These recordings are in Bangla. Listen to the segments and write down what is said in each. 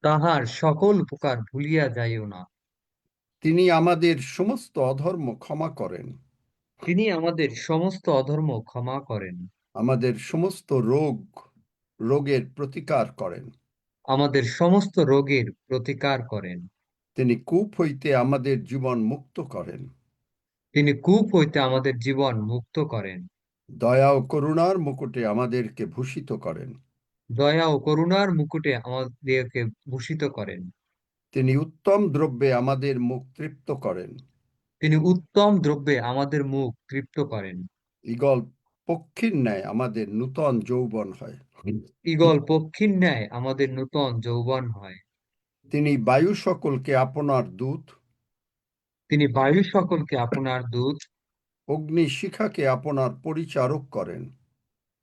তাহার সকল উপকার ভুলিয়া যাইও না। তিনি আমাদের সমস্ত অধর্ম ক্ষমা করেন, তিনি আমাদের সমস্ত অধর্ম ক্ষমা করেন, আমাদের সমস্ত রোগের প্রতিকার করেন। আমাদের সমস্ত রোগের প্রতিকার করেন। তিনি কূপ হইতে আমাদের জীবন মুক্ত করেন, তিনি কূপ হইতে আমাদের জীবন মুক্ত করেন, দয়া ও করুণার মুকুটে আমাদেরকে ভূষিত করেন। দয়া ও করুণার মুকুটে আমাদেরকে ভূষিত করেন। তিনি উত্তম দ্রব্যে আমাদের মুখ তৃপ্ত করেন। তিনি উত্তম দ্রব্যে আমাদের মুখ তৃপ্ত করেন। ঈগল পক্ষীর ন্যায় আমাদের নূতন যৌবন হয়। ঈগল পক্ষীর ন্যায় আমাদের নূতন যৌবন হয়। তিনি বায়ু সকলকে আপনার দূত, তিনি বায়ু সকলকে আপনার দূত, অগ্নি শিখাকে আপনার পরিচারক করেন।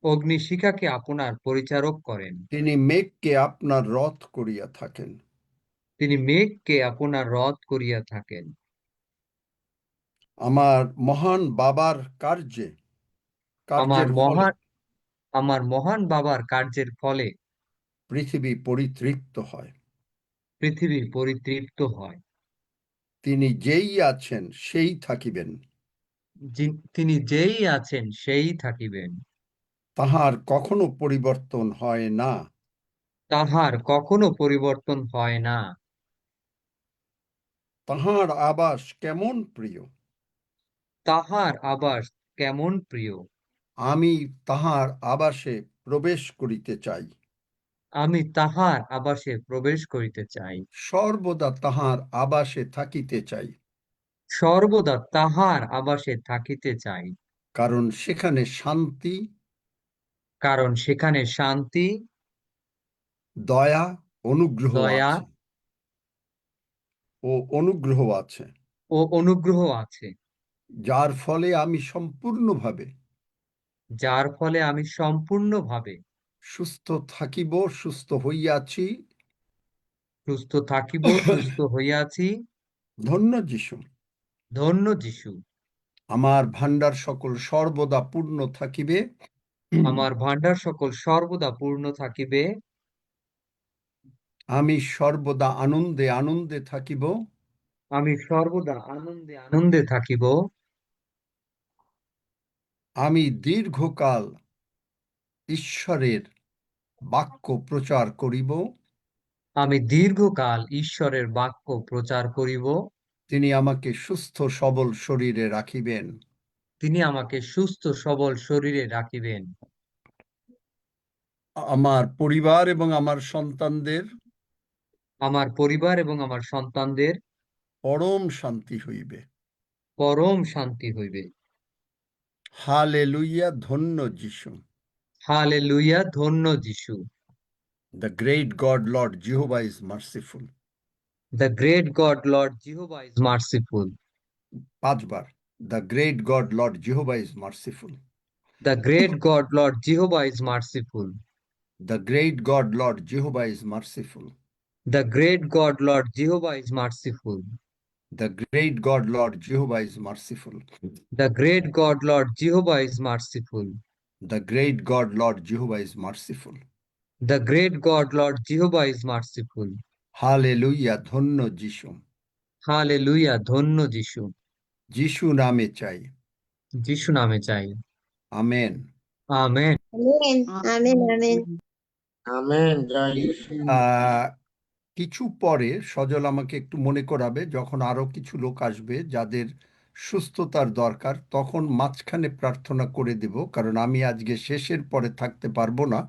অগ্নিশিখাকে আপনার পরিচারক করেন। তিনি মেঘকে আপনার রথ করিয়া থাকেন। তিনি মেঘকে আপনার রথ করিয়া থাকেন। আমার মহান বাবার আমার কার্যের ফলে মহান আমার মহান বাবার কার্যের ফলে পৃথিবী পরিতৃপ্ত হয়। পৃথিবী পরিতৃপ্ত হয়। তিনি যেই আছেন সেই থাকিবেন, তিনি যেই আছেন সেই থাকিবেন। তাহার কখনো পরিবর্তন হয় না। তাহার কখনো পরিবর্তন হয় না। তাহার আবাস কেমন প্রিয়, তাহার আবাস কেমন প্রিয়। আমি তাহার আবাসে প্রবেশ করিতে চাই। আমি তাহার আবাসে প্রবেশ করিতে চাই। সর্বদা তাহার আবাসে থাকিতে চাই, সর্বদা তাহার আবাসে থাকিতে চাই। কারণ সেখানে শান্তি, কারণ সেখানে শান্তি, দয়া, অনুগ্রহ দয়া আছে ও অনুগ্রহ আছে, ও অনুগ্রহ আছে, যার ফলে আমি সম্পূর্ণভাবে যার ফলে আমি সম্পূর্ণভাবে সুস্থ থাকিব, সুস্থ হইয়াছি। সুস্থ থাকিব, সুস্থ হইয়াছি। ধন্য যিশু। ধন্য যিশু। আমার ভাণ্ডার সকল সর্বদা পূর্ণ থাকিবে। আমার ভাণ্ডার সকল সর্বদা পূর্ণ থাকিবে। আমি সর্বদা আনন্দে আনন্দে থাকিব। আমি সর্বদা আনন্দে আনন্দে থাকিব। আমি দীর্ঘকাল ঈশ্বরের বাক্য প্রচার করিব। আমি দীর্ঘকাল ঈশ্বরের বাক্য প্রচার করিব। তিনি আমাকে সুস্থ সবল শরীরে রাখিবেন। তিনি আমাকে সুস্থ সবল শরীরে রাখিবেন। আমার পরিবার এবং আমার সন্তানদের আমার পরিবার এবং আমার সন্তানদের পরম শান্তি হইবে। পরম শান্তি হইবে। হালেলুইয়া, ধন্য যিশু। হালেলুয়া, ধন্য যিশু। The great God, Lord Jehovah is merciful. The great God, Lord Jehovah is merciful. 5 bar. The great God, Lord Jehovah is merciful. The great God, Lord Jehovah is merciful. The great God, Lord Jehovah is merciful. The great God, Lord Jehovah is merciful. The great God, Lord Jehovah is merciful. The great God, Lord Jehovah is merciful. The great God, Lord Jehovah is merciful. The great God, Lord Jehovah is merciful. Hallelujah, ধন্য যিশু। হালেলুয়া, ধন্য যিশু। যিশু নামে চাই। যিশু নামে চাই। Amen. Amen. Amen amen amen. Amen. জয় যিশু। কিছু পরে সজল আমাকে একটু মনে করাবে, যখন আরো কিছু লোক আসবে যাদের সুস্থতার দরকার, তখন মাঝখানে প্রার্থনা করে দেব, কারণ আমি আজকে শেষের পরে থাকতে পারবো না,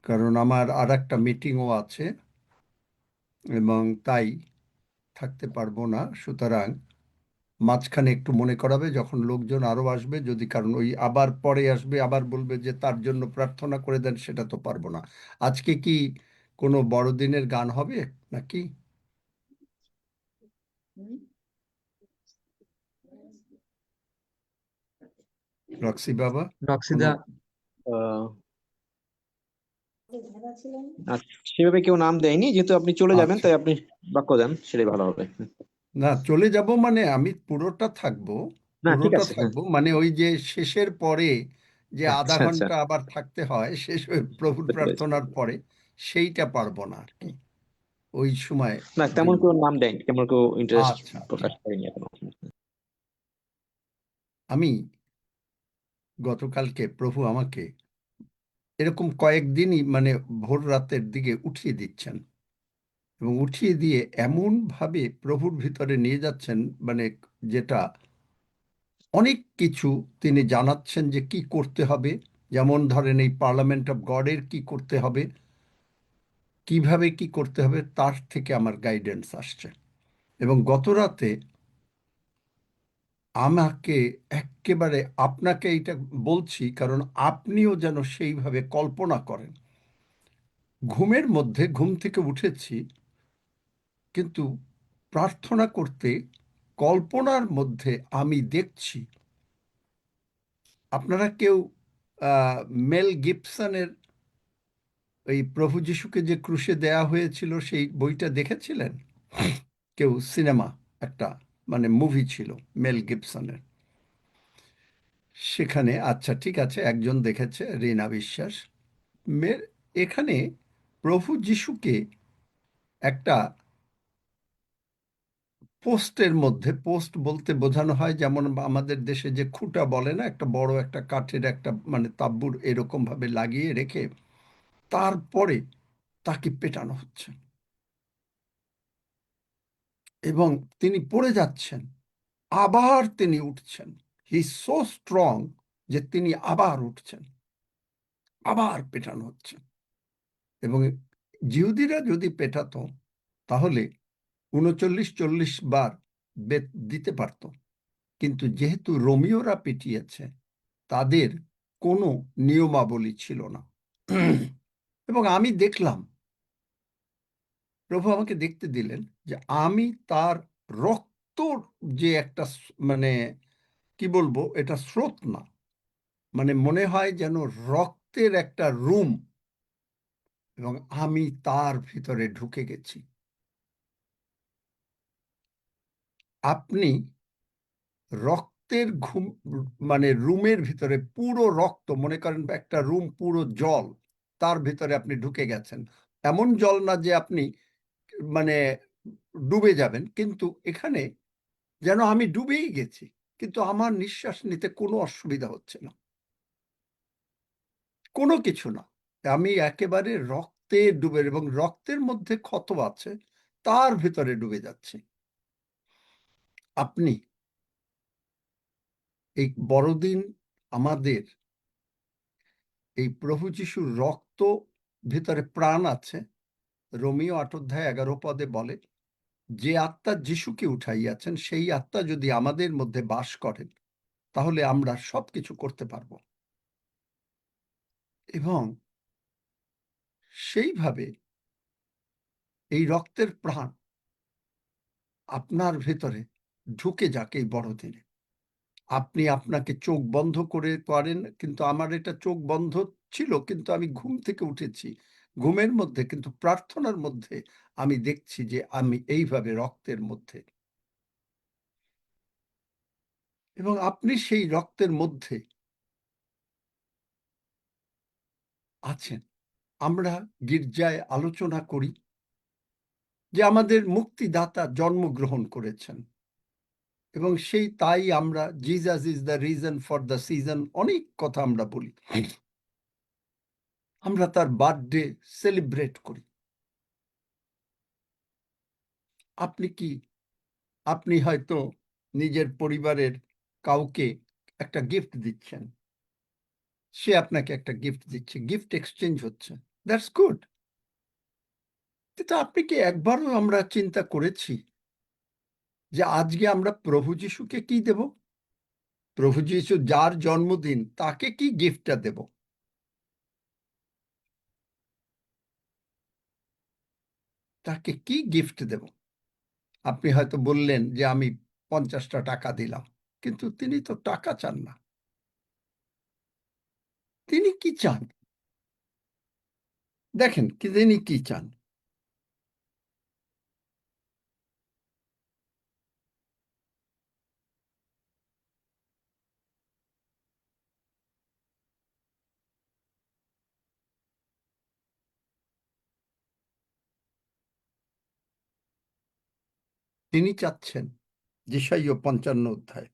কারণ আমার আর একটা মিটিংও আছে এবং তাই থাকতে পারবো না। সুতরাং মাঝখানে একটু মনে করাবে যখন লোকজন আরো আসবে, যদি কারণ ওই আবার পরে আসবে আবার বলবে যে তার জন্য প্রার্থনা করে দেন, সেটা তো পারবো না। আজকে কি কোনো বড়দিনের গান হবে নাকি? রক্সি বাবা, কোনো রক্সিদা, সেভাবে কেউ নাম দেয়নি, যেহেতু আপনি চলে যাবেন আচ্ছা, তাই আপনি বাক্য দেন, সেটাই ভালো হবে। না চলে যাব মানে আমি পুরোটা থাকবো। না, ঠিক আছে, হ্যাঁ। মানে ওই যে শেষের পরে যে আধা আচ্ছা আচ্ছা, ঘন্টা আবার থাকতে হয় শেষ হয়ে প্রভুর বুঝতে পেরেছি। প্রার্থনার পরে, সেইটা পারবো না আর কি। ওই সময় না, তেমন কেউ নাম দেয়নি, তেমন কেউ ইন্টারেস্ট আচ্ছা প্রকাশ করেনি এখনো। আমি গতকালকে প্রভু আমাকে এরকম কয়েকদিনই মানে ভোর রাতের দিকে উঠিয়ে দিচ্ছেন এবং উঠিয়ে দিয়ে এমন ভাবে প্রভুর ভিতরে নিয়ে যাচ্ছেন, মানে যেটা অনেক কিছু তিনি জানাচ্ছেন যে কি করতে হবে। যেমন ধরেন এই পার্লামেন্ট অফ গডের কি করতে হবে, কিভাবে কি করতে হবে, তার থেকে আমার গাইডেন্স আসছে। এবং গত রাতে আমাকে একেবারে, আপনাকে এটা বলছি কারণ আপনিও যেন সেইভাবে কল্পনা করেন। ঘুমের মধ্যে ঘুম থেকে উঠেছি, কিন্তু প্রার্থনা করতে কল্পনার মধ্যে আমি দেখছি, আপনারা কেউ মেল গিবসনের এই প্রভু যিশুকে যে ক্রুশে দেয়া হয়েছিল সেই বইটা দেখেছিলেন? কেউ? সিনেমা একটা মানে মুভি ছিল মেল গিবসনের, সেখানে আচ্ছা ঠিক আছে একজন দেখেছে, রিনা বিশ্বাস। মের এখানে প্রভু যিশুকে একটা পোস্টের মধ্যে, পোস্ট বলতে বোঝানো হয় যেমন আমাদের দেশে যে খুঁটা বলে না, একটা বড় একটা কাঠের একটা মানে তাঁবুর এরকম ভাবে লাগিয়ে রেখে তারপরে তাকে পেটানো হচ্ছে এবং তিনি পড়ে যাচ্ছেন, আবার তিনি উঠছেন। হি সো স্ট্রং যে তিনি আবার উঠছেন, আবার পেটানো হচ্ছে। এবং জিহুদিরা যদি পেটাতো তাহলে 39-40 বার বেত দিতে পারত, কিন্তু যেহেতু রোমীয়রা পিটিয়েছে তাদের কোনো নিয়মাবলী ছিল না। এবং আমি দেখলাম, প্রভু আমাকে দেখতে দিলেন যে আমি তার রক্ত, যে একটা মানে কি বলবো, এটা স্রোত না, মানে মনে হয় যেন রক্তের একটা রুম, এবং আমি তার ভিতরে ঢুকে গেছি। আপনি রক্তের ঘুম মানে রুমের ভিতরে পুরো রক্ত, মনে করেন একটা রুম পুরো জল, তার ভিতরে আপনি ঢুকে গেছেন। এমন জল না যে আপনি মানে ডুবে যাবেন, কিন্তু এখানে যেন আমি ডুবেই গেছি, কিন্তু আমার নিঃশ্বাস নিতে কোনো অসুবিধা হচ্ছে না, কোনো কিছু না। আমি একেবারে রক্তে ডুবে, এবং রক্তের মধ্যে ক্ষত আছে তার ভিতরে ডুবে যাচ্ছি। আপনি এই বড়দিন আমাদের এই প্রভু যিশুর রক্ত ভিতরে প্রাণ আছে। রোমীয় 8 অধ্যায় 11 পদে বলে, যে আত্মা যিশুকে উঠাইয়াছেন সেই আত্মা যদি আমাদের মধ্যে বাস করেন তাহলে আমরা সবকিছু করতে পারবো। এবং সেইভাবে এই রক্তের প্রাণ আপনার ভেতরে ঢুকে যাক এই বড়দিনে। আপনি আপনাকে চোখ বন্ধ করে করেন, কিন্তু আমার এটা চোখ বন্ধ ছিল, কিন্তু আমি ঘুম থেকে উঠেছি, ঘুমের মধ্যে কিন্তু প্রার্থনার মধ্যে আমি দেখছি যে আমি এইভাবে রক্তের মধ্যে, এবং আপনি সেই রক্তের মধ্যে আছেন। আমরা গির্জায় আলোচনা করি যে আমাদের মুক্তিদাতা জন্মগ্রহণ করেছেন, এবং সেই তাই আমরা Jesus is the reason for the season, অনেক কথা আমরা বলি। আমরা তার বার্থডে সেলিব্রেট করি। আপনি কি, আপনি হয়তো নিজের পরিবারের কাউকে একটা গিফট দিচ্ছেন, সে আপনাকে একটা গিফট দিচ্ছে, গিফট এক্সচেঞ্জ হচ্ছে, দ্যাটস গুড। কিন্তু আপনি কি একবারও আমরা চিন্তা করেছি যে আজকে আমরা প্রভু যিশুকে কি দেব? প্রভু যিশু যার জন্মদিন, তাকে কি গিফটটা দেব? তাকে কি গিফট দেব? আপনি হয়তো বললেন যে আমি 50টা টাকা দিলাম, কিন্তু তিনি তো টাকা চান না। তিনি কি চান? দেখেন তিনি কি চান। তিনি চাচ্ছেন যেসাইয় 55 অধ্যায়,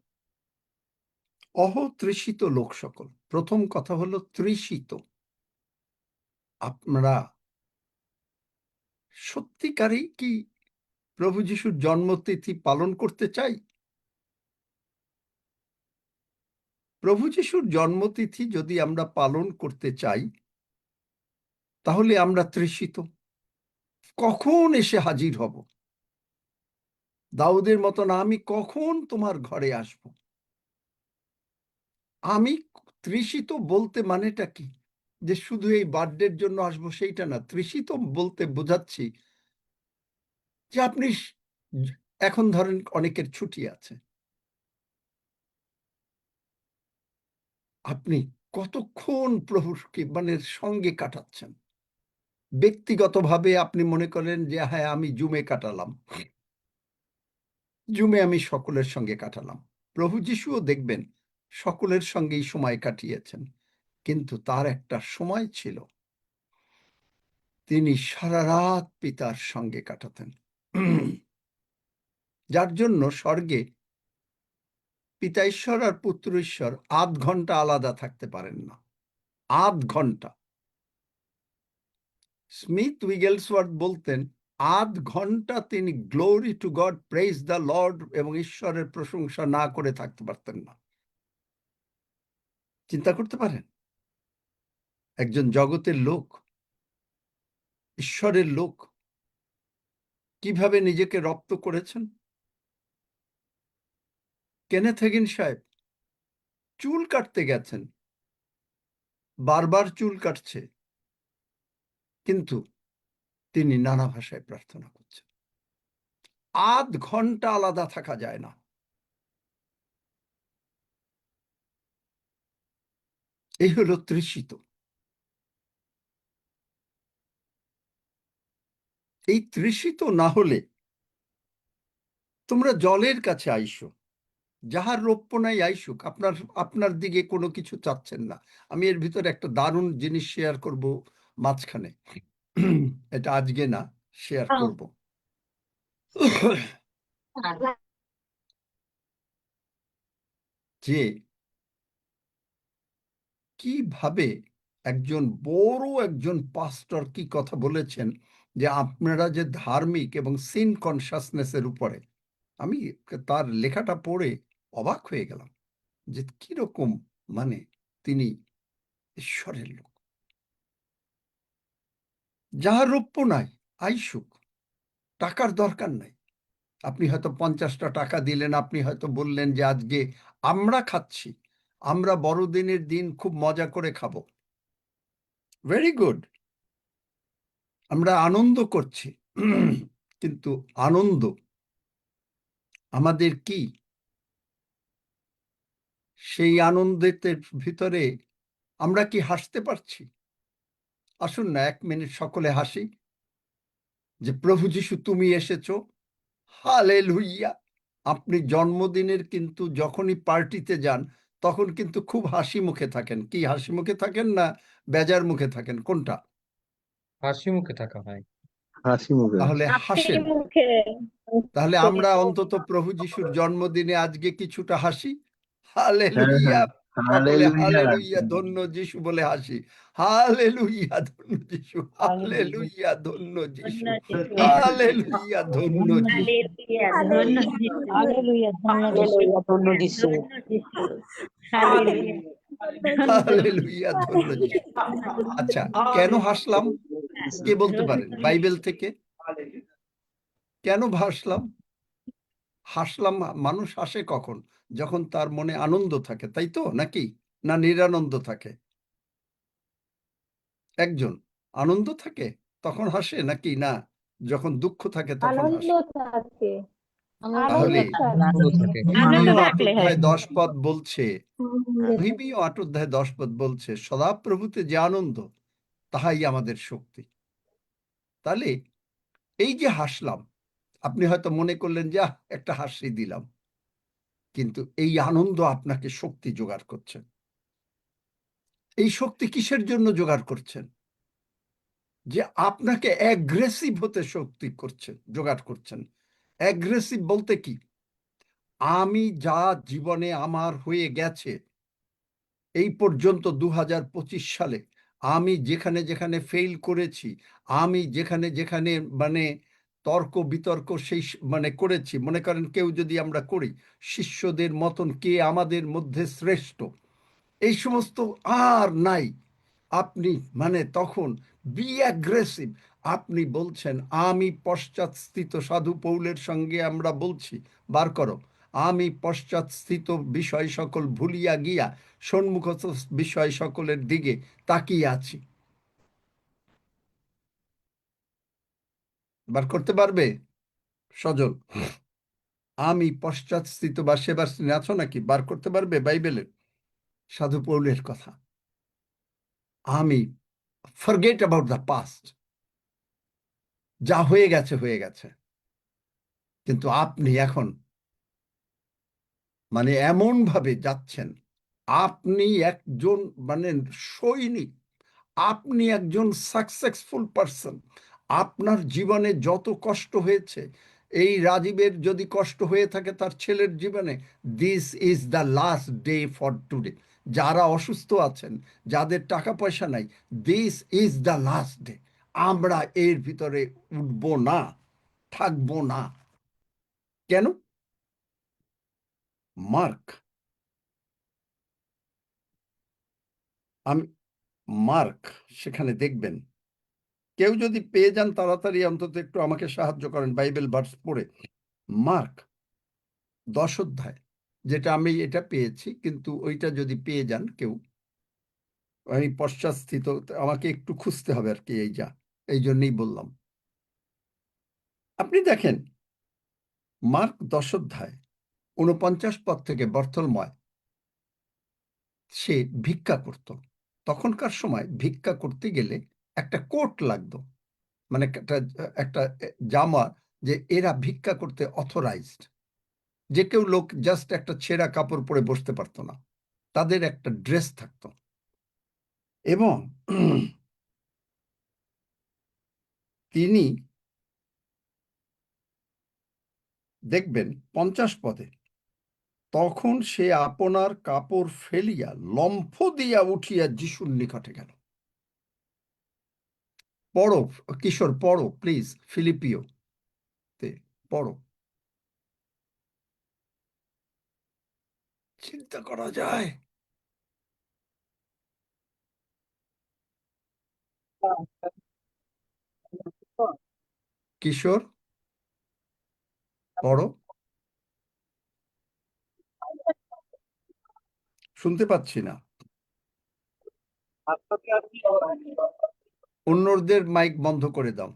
অহ তৃষিত লোক সকল। প্রথম কথা হলো তৃষিত। আপনারা সত্যিকারেই কি প্রভু যিশুর জন্মতিথি পালন করতে চাই? প্রভু যিশুর জন্মতিথি যদি আমরা পালন করতে চাই, তাহলে আমরা তৃষিত। কখন এসে হাজির হব? দাউদের মতন আমি কখন তোমার ঘরে আসব? আমি তৃষিত বলতে মানেটা কি? যে শুধু এই বার্থডের জন্য আসবো সেইটা না। তৃষিত বলতে বোঝাচ্ছি যে আপনি এখন ধরেন অনেকের ছুটি আছে, আপনি কতক্ষণ প্রভুর মানে সঙ্গে কাটাচ্ছেন। ব্যক্তিগতভাবে আপনি মনে করেন যে হ্যাঁ, আমি জুমে কাটালাম, জুমে আমি সকলের সঙ্গে কাটালাম। প্রভু যিশুও দেখবেন সকলের সঙ্গেই সময় কাটিয়েছেন, কিন্তু তার একটা সময় ছিল তিনি সারা রাত পিতার সঙ্গে কাটাতেন, যার জন্য স্বর্গে পিতা ঈশ্বর আর পুত্র ঈশ্বর ৮ ঘন্টা আলাদা থাকতে পারেন না। ৮ ঘন্টা। স্মিথ উইগেলসওয়ার্থ বলতেন ৮ ঘন্টা তিনি glory two god, praise the Lord এবং ঈশ্বরের প্রশংসা না করে থাকতে পারতেন না। চিন্তা করতে পারেন, একজন জগতের লোক, ঈশ্বরের লোক কিভাবে নিজেকে রপ্ত করেছেন। কেনেথ হেগিন সাহেব চুল কাটতে গেছেন, বারবার চুল কাটছে, কিন্তু তিনি নানা ভাষায় প্রার্থনা করছেন। ৮ ঘন্টা আলাদা থাকা যায় না। এই হলো তৃষিত। এই তৃষিত না হলে তোমরা জলের কাছে আইসো, যাহার রৌপ্য নাই আইসুক। আপনার দিকে কোনো কিছু চাচ্ছেন না। আমি এর ভিতরে একটা দারুণ জিনিস শেয়ার করব মাঝখানে, এটা আজকে না, শেয়ার করব। যে কিভাবে একজন বড় একজন পাস্টর কি কথা বলেছেন, যে আপনারা যে ধার্মিক এবং সিন কনসাসনেসের উপরে, আমি তার লেখাটা পড়ে অবাক হয়ে গেলাম যে কিরকম, মানে তিনি ঈশ্বরের লোক। যাহার রৌপ্য নাই আইসুক, টাকার দরকার নাই। আপনি হয়তো 50টা টাকা দিলেন, আপনি হয়তো বললেন যে আজকে আমরা খাচ্ছি, আমরা বড়দিনের দিন খুব মজা করে খাবো। ভেরি গুড, আমরা আনন্দ করছি, কিন্তু আনন্দ আমাদের কি? সেই আনন্দের ভিতরে আমরা কি হাসতে পারছি? আসুন না 1 মিনিট সকলে হাসি, যে প্রভু যিশু তুমি এসেছো, হালেলুইয়া। আপনি জন্মদিনের কিন্তু যখনই পার্টিতে যান, তখন কিন্তু খুব হাসি মুখে থাকেন। কি হাসি মুখে থাকেন না বেজার মুখে থাকেন, কোনটা? হাসি মুখে থাকা হয়। হাসি মুখে। তাহলে হাসেন। মুখে তাহলে আমরা অন্তত প্রভু যিশুর জন্মদিনে আজকে কিছুটা হাসি। হালেলুইয়া। সকলে হালেলুইয়া, ধন্য যিশু বলে হাসি। হালেলুইয়া, ধন্য যিশু। হালেলুইয়া, ধন্য যিশু। হালেলুইয়া, ধন্য যিশু। হালেলুইয়া, ধন্য যিশু। আচ্ছা, কেন হাসলাম কে বলতে পারেন বাইবেল থেকে? কেন হাসলাম? হাসলাম, মানুষ হাসে কখন? যখন তার মনে আনন্দ থাকে, তাই তো? নাকি না নিরানন্দ থাকে? একজন আনন্দ থাকে তখন হাসে, নাকি না যখন দুঃখ থাকে তখন হাসে? তাহলে আনন্দ থাকে। হিব্রিয় 8 অধ্যায় 10 পদ বলছে, হিব্রিয় 8 অধ্যায় 10 পদ বলছে, সদাপ্রভুতে যে আনন্দ তাহাই আমাদের শক্তি। তাহলে এই যে হাসলাম, আপনি হয়তো মনে করলেন যে একটা হাসি দিলাম, কিন্তু এই আনন্দ আপনাকে শক্তি জোগাড় করছে। এই শক্তি কিসের জন্য জোগাড় করছেন? যে আপনাকে অ্যাগ্রেসিভ হতে শক্তি করছেন, জোগাড় করছেন। অ্যাগ্রেসিভ বলতে কি, আমি যা জীবনে আমার হয়ে গেছে এই পর্যন্ত 2025 সালে, আমি যেখানে যেখানে ফেল করেছি, আমি যেখানে যেখানে মানে তর্ক বিতর্ক সেই মানে করেছি, মনে করেন কেউ যদি আমরা করি শিষ্যদের মতন কে আমাদের মধ্যে শ্রেষ্ঠ, এই সমস্ত আর নাই। আপনি মানে তখন বি অ্যাগ্রেসিভ। আপনি বলছেন আমি পশ্চাৎস্থিত, সাধু পৌলের সঙ্গে আমরা বলছি বার করো, আমি পশ্চাৎস্থিত বিষয় সকল ভুলিয়া গিয়া সন্মুখস্থ বিষয় সকলের দিকে তাকিয়ে আছি। বার করতে পারবে সজল? আমি পশ্চাৎস্থিত বা সেবাশ্রী আছো নাকি? বার করতে পারবে বাইবেলের সাধু পৌলের কথা? আমি ফরগেট অ্যাবাউট দ্য পাস্ট, যা হয়ে গেছে হয়ে গেছে। কিন্তু আপনি এখন মানে এমন ভাবে যাচ্ছেন, আপনি একজন মানে সৈনিক, আপনি একজন সাকসেসফুল পারসন। আপনার জীবনে যত কষ্ট হয়েছে, এই রাজীবের যদি কষ্ট হয়ে থাকে তার ছেলের জীবনে, this is the last day for today. যারা অসুস্থ আছেন, যাদের টাকা পয়সা নাই, this is the last day. আমরা এর ভিতরে উঠব না, থাকবো না। কেন? মার্ক, আমি মার্ক সেখানে দেখবেন, কেউ যদি পেয়ে যান তাড়াতাড়ি অন্তত একটু আমাকে সাহায্য করেন বাইবেল ভার্স পড়ে। মার্ক 10 অধ্যায়, যেটা আমি এটা পেয়েছি, কিন্তু ওইটা যদি পেয়ে যান কেউ, আমি পশ্চাৎস্থিত, আমাকে একটু খুঁজতে হবে আর কি, এই জন্যই বললাম। আপনি দেখেন মার্ক 10 অধ্যায় 49 পদ থেকে বর্থলময় সে ভিক্ষা করত। তখনকার সময় ভিক্ষা করতে গেলে একটা কোট লাগতো, মানে একটা জামা, যে এরা ভিক্ষা করতে অথরাইজড। যে কেউ লোক জাস্ট একটা ছেঁড়া কাপড় পরে বসতে পারতো না, তাদের একটা ড্রেস থাকতো। এবং তিনি দেখবেন 50 পদে, তখন সে আপনার কাপড় ফেলিয়া লম্ফ দিয়া উঠিয়া যিশুর নিকটে গেল। পড়ো কিশোর, পড়ো প্লিজ, ফিলিপিও তে পড়ো। চিন্তা করা যায়? কিশোর পড়ো, শুনতে পাচ্ছি না। অন্যদের মাইক বন্ধ করে দাও।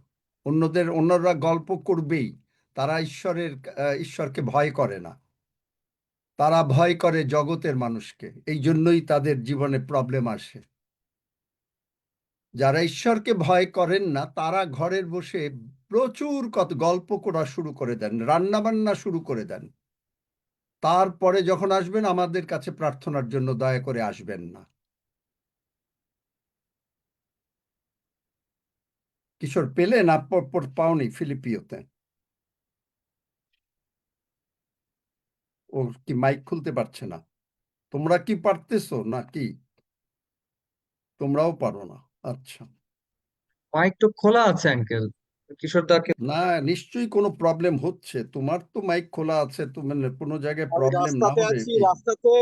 অন্যরা গল্প করবেই, তারা ঈশ্বরকে ভয় করে না, তারা ভয় করে জগতের মানুষকে, এই জন্যই তাদের জীবনে প্রবলেম আসে। যারা ঈশ্বরকে ভয় করেন না, তারা ঘরের বসে প্রচুর গল্প করা শুরু করে দেন, রান্না বান্না শুরু করে দেন। তারপরে যখন আসবেন আমাদের কাছে প্রার্থনার জন্য দয়া করে আসবেন না। কিশোর পেলে না? পাওনি ফিলিপিওতে? ও কি মাইক খুলতে পারছে না? তোমরা কি পারতেছো নাকি? তোমরাও পারো না? আচ্ছা, মাইক তো খোলা আছে আঙ্কেল, কিশোরদাকে। না নিশ্চয়ই কোনো প্রবলেম হচ্ছে। তোমার তো মাইক খোলা আছে, তো মানে কোনো জায়গায় আমি প্রবলেম না রাস্তাতে হলে আছি, রাস্তাতে।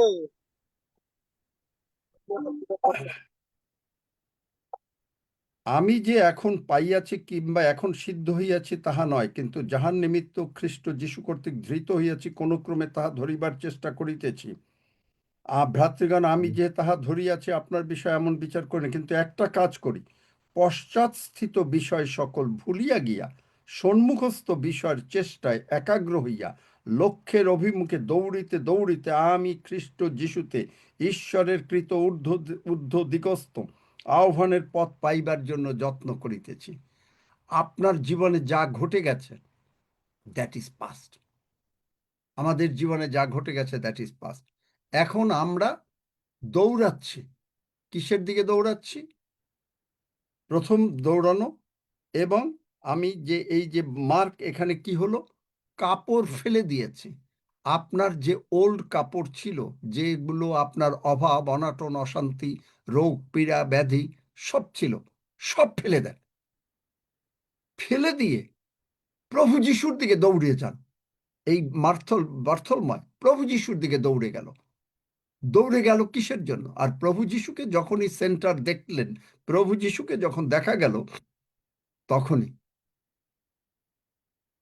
আমি যে এখন পাইয়াছি কিংবা এখন সিদ্ধ হইয়াছি তাহা নয়, কিন্তু যাহার নিমিত্ত খ্রিস্ট যীশু কর্তৃক ধৃত হইয়াছি কোন ক্রমে তাহা ধরিবার চেষ্টা করিতেছি। ভ্রাতৃগণ, আমি যে তাহা ধরিয়াছি আপনার বিষয়ে এমন বিচার করি না, কিন্তু একটা কাজ করি, পশ্চাৎস্থিত বিষয় সকল ভুলিয়া গিয়া সন্মুখস্থ বিষয়ের চেষ্টায় একাগ্র হইয়া লক্ষ্যের অভিমুখে দৌড়িতে দৌড়িতে আমি খ্রিস্ট যিশুতে ঈশ্বরের কৃত ঊর্ধ্ব দিগস্থ আহ্বানের পথ পাইবার জন্য যত্ন করিতেছি। আপনার জীবনে যা ঘটে গেছে দ্যাট ইজ পাস্ট। আমাদের জীবনে যা ঘটে গেছে দ্যাট ইজ পাস্ট। এখন আমরা দৌড়াচ্ছি। কিসের দিকে দৌড়াচ্ছি? প্রথম দৌড়ানো। এবং আমি যে এই যে মার্ক, এখানে কি হলো? কাপড় ফেলে দিয়েছি। আপনার যে ওল্ড কাপড় ছিল, যেগুলো আপনার অভাব, অনাটন, অশান্তি, রোগ, পীড়া, ব্যাধি সব ছিল, সব ফেলে দেন। ফেলে দিয়ে প্রভু যিশুর দিকে দৌড়ে যান। এই বার্থলময় প্রভু যিশুর দিকে দৌড়ে গেল। দৌড়ে গেল কিসের জন্য? আর প্রভু যিশুকে যখনই সেন্টার দেখলেন, প্রভু যিশুকে যখন দেখা গেল, তখনই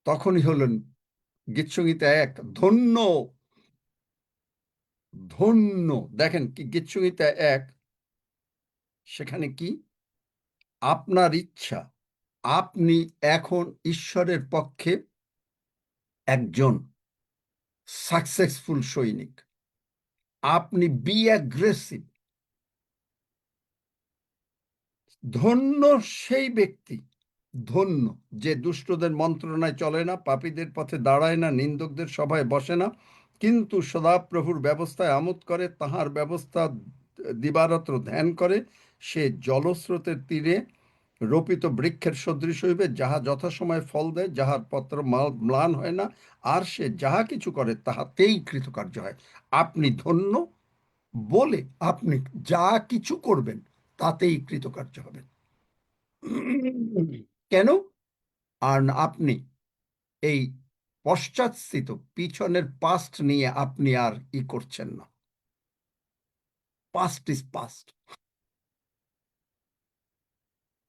তখনই হলেন গীতসংহিতা 1, ধন্য ধন্য। দেখেন কি গীতসংহিতা 1, সেখানে কি? আপনার ইচ্ছা, আপনি এখন ঈশ্বরের পক্ষে একজন সাকসেসফুল সৈনিক। আপনি বি অ্যাগ্রেসিভ। ধন্য সেই ব্যক্তি, ধন্য যে দুষ্টদের মন্ত্রণায় চলে না, পাপীদের পথে দাঁড়ায় না, নিন্দকদের সভায় বসে না, কিন্তু সদাপ্রভুর ব্যবস্থায় আমোদ করে, তাহার ব্যবস্থা দিবারাত্র ধ্যান করে। সে জলস্রোতের তীরে রোপিত বৃক্ষের সদৃশ হইবে, যাহা যথাসময়ে ফল দেয়, যাহার পত্র ম্লান হয় না, আর সে যাহা কিছু করে তাহাতেই কৃতকার্য হয়। আপনি ধন্য বলে আপনি যা কিছু করবেন তাতেই কৃতকার্য হবেন। কেন? আর আপনি এই পশ্চাৎস্থিত পিছনের পাস্ট নিয়ে আপনি আর করছেন না। Past is past.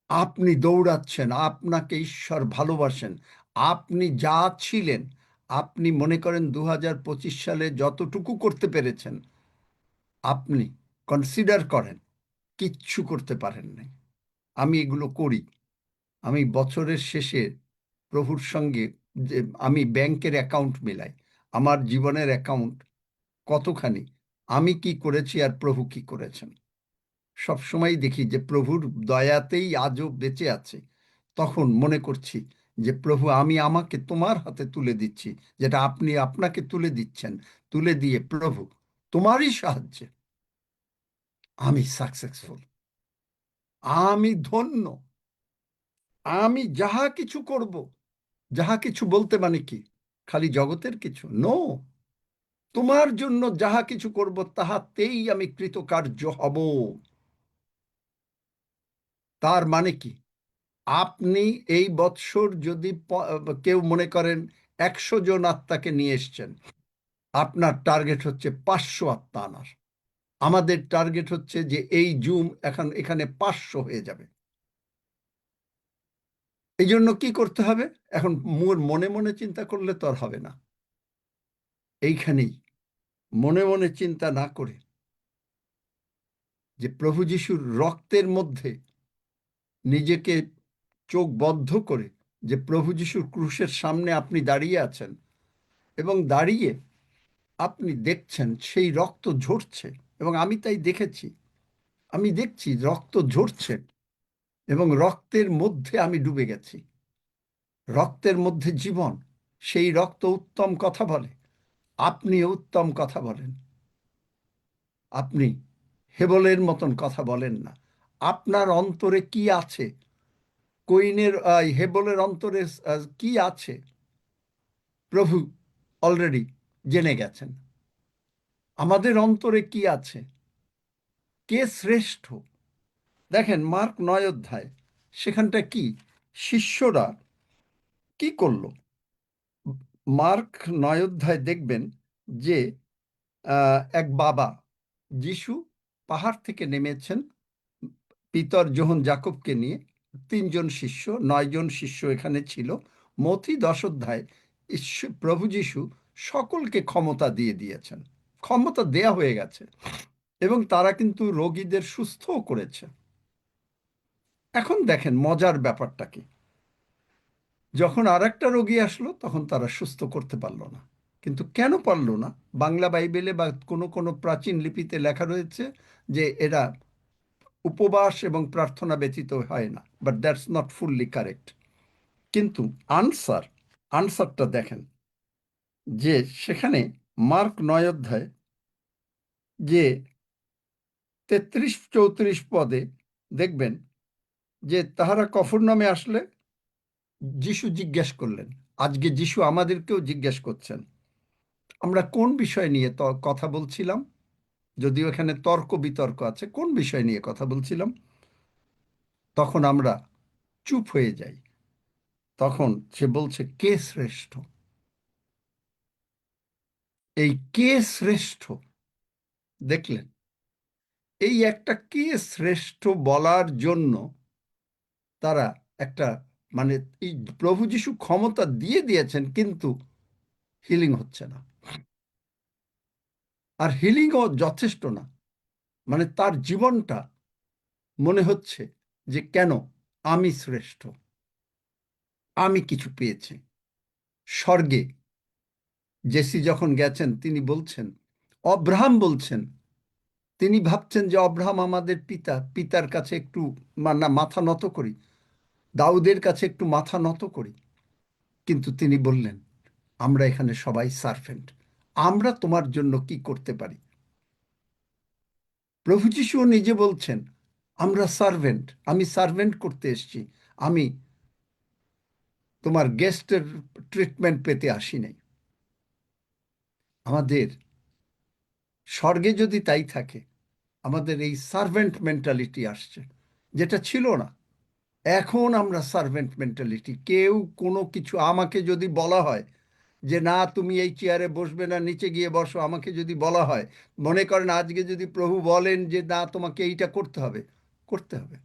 আপনি দৌড়াচ্ছেন, আপনাকে ঈশ্বর ভালোবাসেন। আপনি যা ছিলেন, আপনি মনে করেন 2025 সালে যতটুকু করতে পেরেছেন, আপনি কনসিডার করেন কিচ্ছু করতে পারেন নাই। আমি এগুলো করি। আমি বছরের শেষে প্রভুর সঙ্গে যে আমি ব্যাংকের অ্যাকাউন্ট মেলাই, আমার জীবনের অ্যাকাউন্ট কতখানি, আমি কি করেছি আর প্রভু কি করেছেন, সবসময় দেখি যে প্রভুর দয়াতেই আজও বেঁচে আছে। তখন মনে করছি যে প্রভু, আমি আমাকে তোমার হাতে তুলে দিচ্ছি, যেটা আপনি আপনাকে তুলে দিচ্ছেন। তুলে দিয়ে প্রভু, তোমারই সাহায্যে আমি সাকসেসফুল, আমি ধন্য। আমি যাহা কিছু করব, যাহা কিছু বলতে মানে কি খালি জগতের কিছু? নো, তোমার জন্য যাহা কিছু করব তাহাতেই আমি কৃতকার্য হব। তার মানে কি? আপনি এই বৎসর যদি কেউ মনে করেন 100 জন আত্মাকে নিয়ে এসছেন, আপনার টার্গেট হচ্ছে 500 আত্মা আনার। আমাদের টার্গেট হচ্ছে যে এই জুম এখানে 500 হয়ে যাবে। এই জন্য কি করতে হবে? এখন মনে মনে চিন্তা করলে তো আর হবে না। এইখানেই মনে মনে চিন্তা না করে, যে প্রভু যিশুর রক্তের মধ্যে নিজেকে চোখ বদ্ধ করে, যে প্রভু যিশুর ক্রুশের সামনে আপনি দাঁড়িয়ে আছেন এবং দাঁড়িয়ে আপনি দেখছেন সেই রক্ত ঝরছে, এবং আমি তাই দেখেছি। আমি দেখছি রক্ত ঝরছে এবং রক্তের মধ্যে আমি ডুবে গেছি। রক্তের মধ্যে জীবন। সেই রক্ত উত্তম কথা বলে, আপনিও উত্তম কথা বলেন। আপনি হেবলের মতন কথা বলেন না। আপনার অন্তরে কি আছে? হেবলের অন্তরে কি আছে প্রভু অলরেডি জেনে গেছেন। আমাদের অন্তরে কি আছে? কে শ্রেষ্ঠ? দেখেন মার্ক 9 অধ্যায়, সেখানটা কি শিষ্যরা কি করলো? মার্ক 9 অধ্যায় দেখবেন যে এক বাবা, যিশু পাহাড় থেকে নেমেছেন পিতর, যোহন, যাকবকে নিয়ে। 3 জন শিষ্য, 9 জন শিষ্য এখানে ছিল। মথি 10 অধ্যায় প্রভু যিশু সকলকে ক্ষমতা দিয়ে দিয়েছেন, ক্ষমতা দেয়া হয়ে গেছে, এবং তারা কিন্তু রোগীদের সুস্থও করেছে। এখন দেখেন মজার ব্যাপারটা কি, যখন আর একটা রোগী আসলো তখন তারা সুস্থ করতে পারলো না। কিন্তু কেন পারলো না? বাংলা বাইবেলে বা কোনো কোনো প্রাচীন লিপিতে লেখা রয়েছে যে এরা উপবাস এবং প্রার্থনা ব্যতীত হয় না, but that's not fully correct. কিন্তু আনসারটা দেখেন যে সেখানে মার্ক 9 অধ্যায় যে 33-34 পদে দেখবেন যে তাহারা কফরনামে আসলে যিশু জিজ্ঞেস করলেন, আজকে যিশু আমাদেরকেও জিজ্ঞেস করছেন, আমরা কোন বিষয় নিয়ে কথা বলছিলাম? যদিও এখানে তর্ক বিতর্ক আছে, কোন বিষয় নিয়ে কথা বলছিলাম? তখন আমরা চুপ হয়ে যাই। তখন সে বলছে, কে শ্রেষ্ঠ? এই কে শ্রেষ্ঠ, দেখলেন? এই একটা কে শ্রেষ্ঠ বলার জন্য তারা একটা, মানে এই প্রভু যিশু ক্ষমতা দিয়ে দিয়েছেন, কিন্তু হিলিং হচ্ছে না। আর হিলিংও যথেষ্ট না, মানে তার জীবনটা মনে হচ্ছে যে কেন আমি শ্রেষ্ঠ, আমি কিছু পেয়েছি। স্বর্গে জেসি যখন গেছেন, তিনি বলছেন, অব্রাহাম বলছেন, তিনি ভাবছেন যে অব্রাহাম আমাদের পিতা, পিতার কাছে একটু না মাথা নত করি, দাউদের কাছে একটু মাথা নত করি। কিন্তু তিনি বললেন, আমরা এখানে সবাই সার্ভেন্ট, আমরা তোমার জন্য কি করতে পারি? প্রভু যিশুও নিজে বলছেন, আমরা সার্ভেন্ট, আমি সার্ভেন্ট করতে এসেছি, আমি তোমার গেস্টের ট্রিটমেন্ট পেতে আসি নাই। আমাদের স্বর্গে যদি তাই থাকে, আমাদের এই সার্ভেন্ট মেন্টালিটি আসছে, যেটা ছিল না। এখন আমরা সার্ভেন্ট মেন্টালিটি, কেউ কোনো কিছু, আমাকে যদি বলা হয় যে না তুমি এই চেয়ারে বসবে না, নিচে গিয়ে বসো, আমাকে যদি বলা হয়, মনে করেন আজকে যদি প্রভু বলেন যে না তোমাকে এইটা করতে হবে, করতে হবে।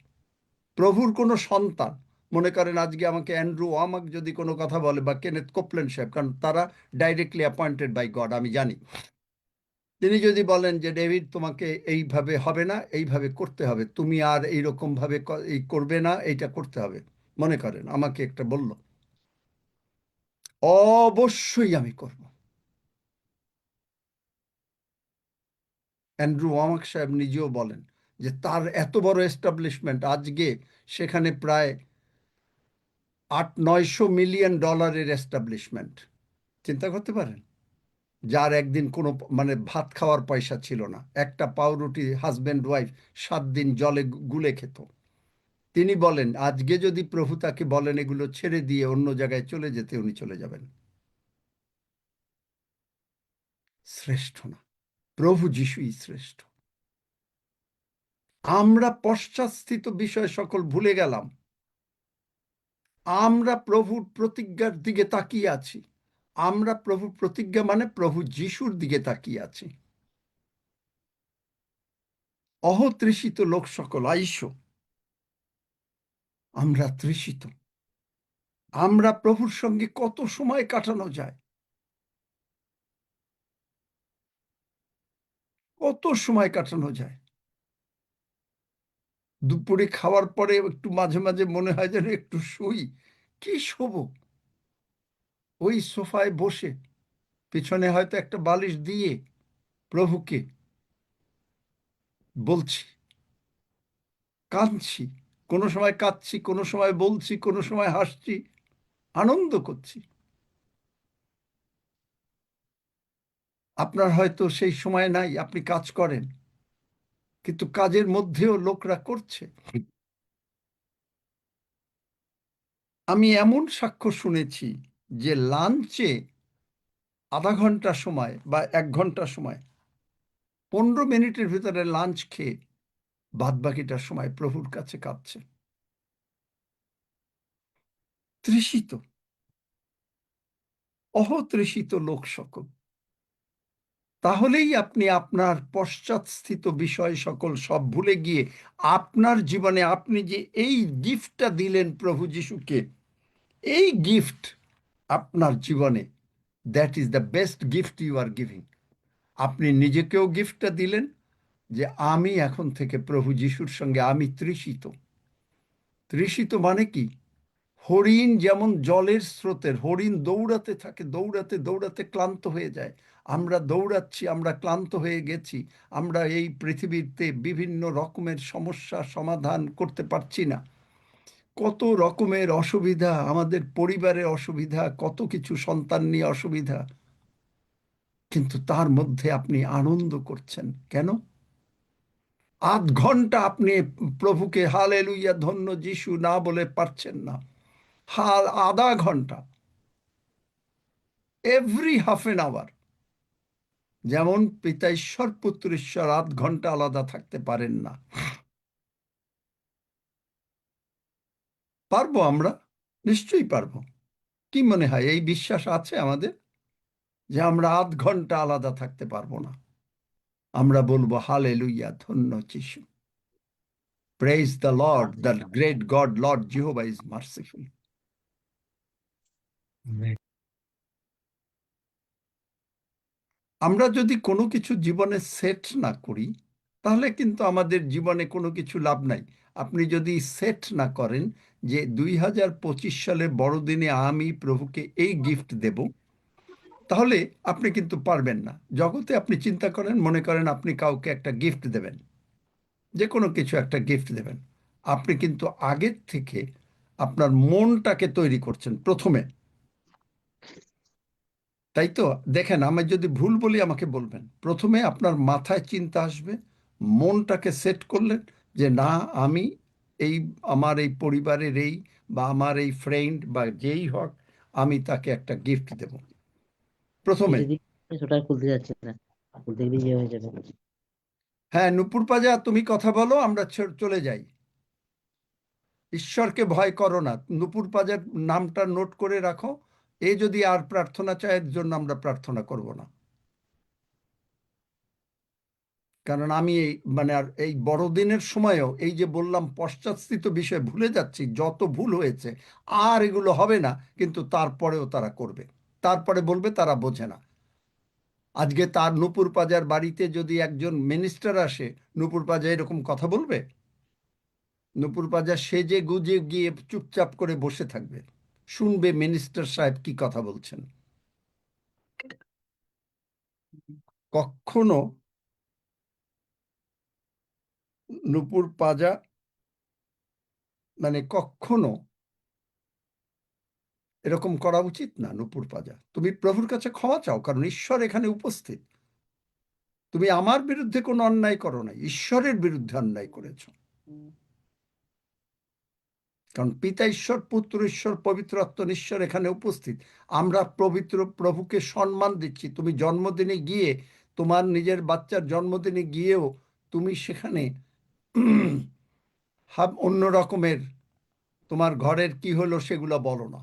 প্রভুর কোনো সন্তান, মনে করেন আজকে আমাকে অ্যান্ড্রু আমাকে যদি কোনো কথা বলে, বা কেনেথ কোপল্যান্ড সাহেব, কারণ তারা ডাইরেক্টলি অ্যাপয়েন্টেড বাই গড, আমি জানি, তিনি যদি বলেন যে ডেভিড তোমাকে এইভাবে হবে না, এইভাবে করতে হবে, তুমি আর এইরকম ভাবে এই করবে না, এইটা করতে হবে, মনে করেন আমাকে একটা বলল, অবশ্যই আমি করব। অ্যান্ড্রু ওয়ামাক সাহেব নিজেও বলেন যে তার এত বড় এস্টাবলিশমেন্ট, আজকে সেখানে প্রায় 800-900 মিলিয়ন ডলারের এস্টাবলিশমেন্ট। চিন্তা করতে পারেন, যার একদিন কোনো মানে ভাত খাওয়ার পয়সা ছিল না, একটা পাউরুটি হাজব্যান্ড ওয়াইফ 7 দিন জলে গুলে খেত। তিনি বলেন আজকে যদি প্রভু তাকে বলেন এগুলো ছেড়ে দিয়ে অন্য জায়গায় চলে যেতে, উনি চলে যাবেন। শ্রেষ্ঠ না, প্রভু যিশুই শ্রেষ্ঠ। আমরা পশ্চাৎস্থিত বিষয় সকল ভুলে গেলাম, আমরা প্রভুর প্রতিজ্ঞার দিকে তাকিয়ে আছি। আমরা প্রভুর প্রতিজ্ঞা মানে প্রভু যিশুর দিকে তাকিয়ে আছি। অহতৃষিত লোক সকল আইসো, আমরা তৃষিত। আমরা প্রভুর সঙ্গে কত সময় কাটানো যায়, কত সময় কাটানো যায়। দুপুরে খাওয়ার পরে একটু মাঝে মাঝে মনে হয় যেন একটু শুই, কি শোবো, ওই সোফায় বসে পিছনে হয়তো একটা বালিশ দিয়ে প্রভুকে বলছি, কাঁদছি, কোনো সময় কাঁদছি, কোনো সময় বলছি, কোনো সময় হাসছি, আনন্দ করছি। আপনার হয়তো সেই সময় নাই, আপনি কাজ করেন, কিন্তু কাজের মধ্যেও লোকরা করছে। আমি এমন সাক্ষ্য শুনেছি যে লাঞ্চে আধা ঘন্টা সময় বা 1 ঘন্টা সময়, 15 মিনিটের ভিতরে লাঞ্চ খেয়ে বাদবাকিটার সময় প্রভুর কাছে কাঁদছে। তৃষিত, অহতৃষিত লোক সকল। তাহলেই আপনি আপনার পশ্চাৎস্থিত বিষয় সকল সব ভুলে গিয়ে আপনার জীবনে আপনি যে এই গিফটটা দিলেন প্রভু যিশুকে, এই গিফট আপনার জীবনে, that is the best gift you are giving. আপনি নিজেকেও গিফটটা দিলেন যে আমি এখন থেকে প্রভু যিশুর সঙ্গে আমি তৃষিত। তৃষিত মানে কি? হরিণ যেমন জলের স্রোতের, হরিণ দৌড়াতে থাকে, দৌড়াতে দৌড়াতে ক্লান্ত হয়ে যায়। আমরা দৌড়াচ্ছি, আমরা ক্লান্ত হয়ে গেছি, আমরা এই পৃথিবীতে বিভিন্ন রকমের সমস্যা সমাধান করতে পারছি না, কত রকমের অসুবিধা, আমাদের পরিবারে অসুবিধা, কত কিছু সন্তান নিয়ে অসুবিধা, কিন্তু তার মধ্যে আপনি আনন্দ করছেন কেন? আধ ঘন্টা আপনি প্রভুকে হালেলুইয়া ধন্য যিশু না বলে পারছেন না, আধা ঘন্টা এভরি হাফ এন আওয়ার। যেমন পিতা ঈশ্বর পুত্র ঈশ্বর 8 ঘন্টা আলাদা থাকতে পারেন না। পারবো আমরা? নিশ্চয়ই পারবো। কি মনে হয়, এই বিশ্বাস আছে আমাদের যে আমরা 8 ঘন্টা আলাদা থাকতে পারবো না? আমরা বলবো হালেলুয়া, ধন্য যিশু, praise the lord, the great god lord Jehovah is merciful. Amen. আমরা যদি কোনো কিছু জীবনে সেট না করি, তাহলে কিন্তু আমাদের জীবনে কোনো কিছু লাভ নাই। আপনি যদি সেট না করেন যে 2025 সালে বড়দিনে আমি প্রভুকে এই গিফট দেব, তাহলে আপনি কিন্তু পারবেন না। জগতে আপনি চিন্তা করেন, মনে করেন আপনি কাউকে একটা গিফট দেবেন, যে কোনো কিছু একটা গিফট দেবেন, আপনি কিন্তু আগের থেকে আপনার মনটাকে তৈরি করছেন প্রথমে। তাই তো দেখেন, আমি যদি ভুল বলি আমাকে বলবেন। প্রথমে আপনার মাথায় চিন্তা আসবে, মনটাকে সেট করলেন যে না, আমি এই আমার এই পরিবারের এই বা আমার এই ফ্রেন্ড বা যেই হোক, আমি তাকে একটা গিফট দেব প্রথমে। যদি ওটা খুলতে যাচ্ছে না, খুলতে গেলে ইয়ে হয়ে যাবে। হ্যাঁ, নুপুর পাজা, তুমি কথা বলো, আমরা চলে যাই। ঈশ্বরকে ভয় করো না। নুপুর পাজার নামটা নোট করে রাখো। এ যদি আর প্রার্থনা চায়, এর জন্য আমরা প্রার্থনা করব না। কারণ আমি মানে আর এই বড়দিনের সময়ও এই যে বললাম পশ্চাৎস্থিত বিষয় ভুলে যাচ্ছি, যত ভুল হয়েছে আর এগুলো হবে না, কিন্তু তারপরেও তারা করবে। তারপরে বলবে তারা বোঝে না। আজকে তার নুপুর পাজার বাড়িতে যদি একজন মিনিস্টার আসে, নুপুর পাজা এরকম কথা বলবে? নুপুর পাজা সেজে গুজে গিয়ে চুপচাপ করে বসে থাকবে, শুনবে মিনিস্টার সাহেব কি কথা বলছেন। কখনো নুপুর পাজা মানে কখনো এরকম করা উচিত না। নুপুর পাজা, তুমি প্রভুর কাছে ক্ষমা চাও, কারণ ঈশ্বর এখানে উপস্থিত। তুমি আমার বিরুদ্ধে কোনো অন্যায় করো না, ঈশ্বরের বিরুদ্ধে অন্যায় করেছো। কারণ পিতা ঈশ্বর, পুত্র ঈশ্বর, পবিত্র আত্মা ঈশ্বর এখানে উপস্থিত। আমরা পবিত্র প্রভুকে সম্মান দিচ্ছি। তুমি জন্মদিনে গিয়ে, তোমার নিজের বাচ্চার জন্মদিনে গিয়েও তুমি সেখানে অন্য রকমের তোমার ঘরের কি হলো সেগুলো বলো না।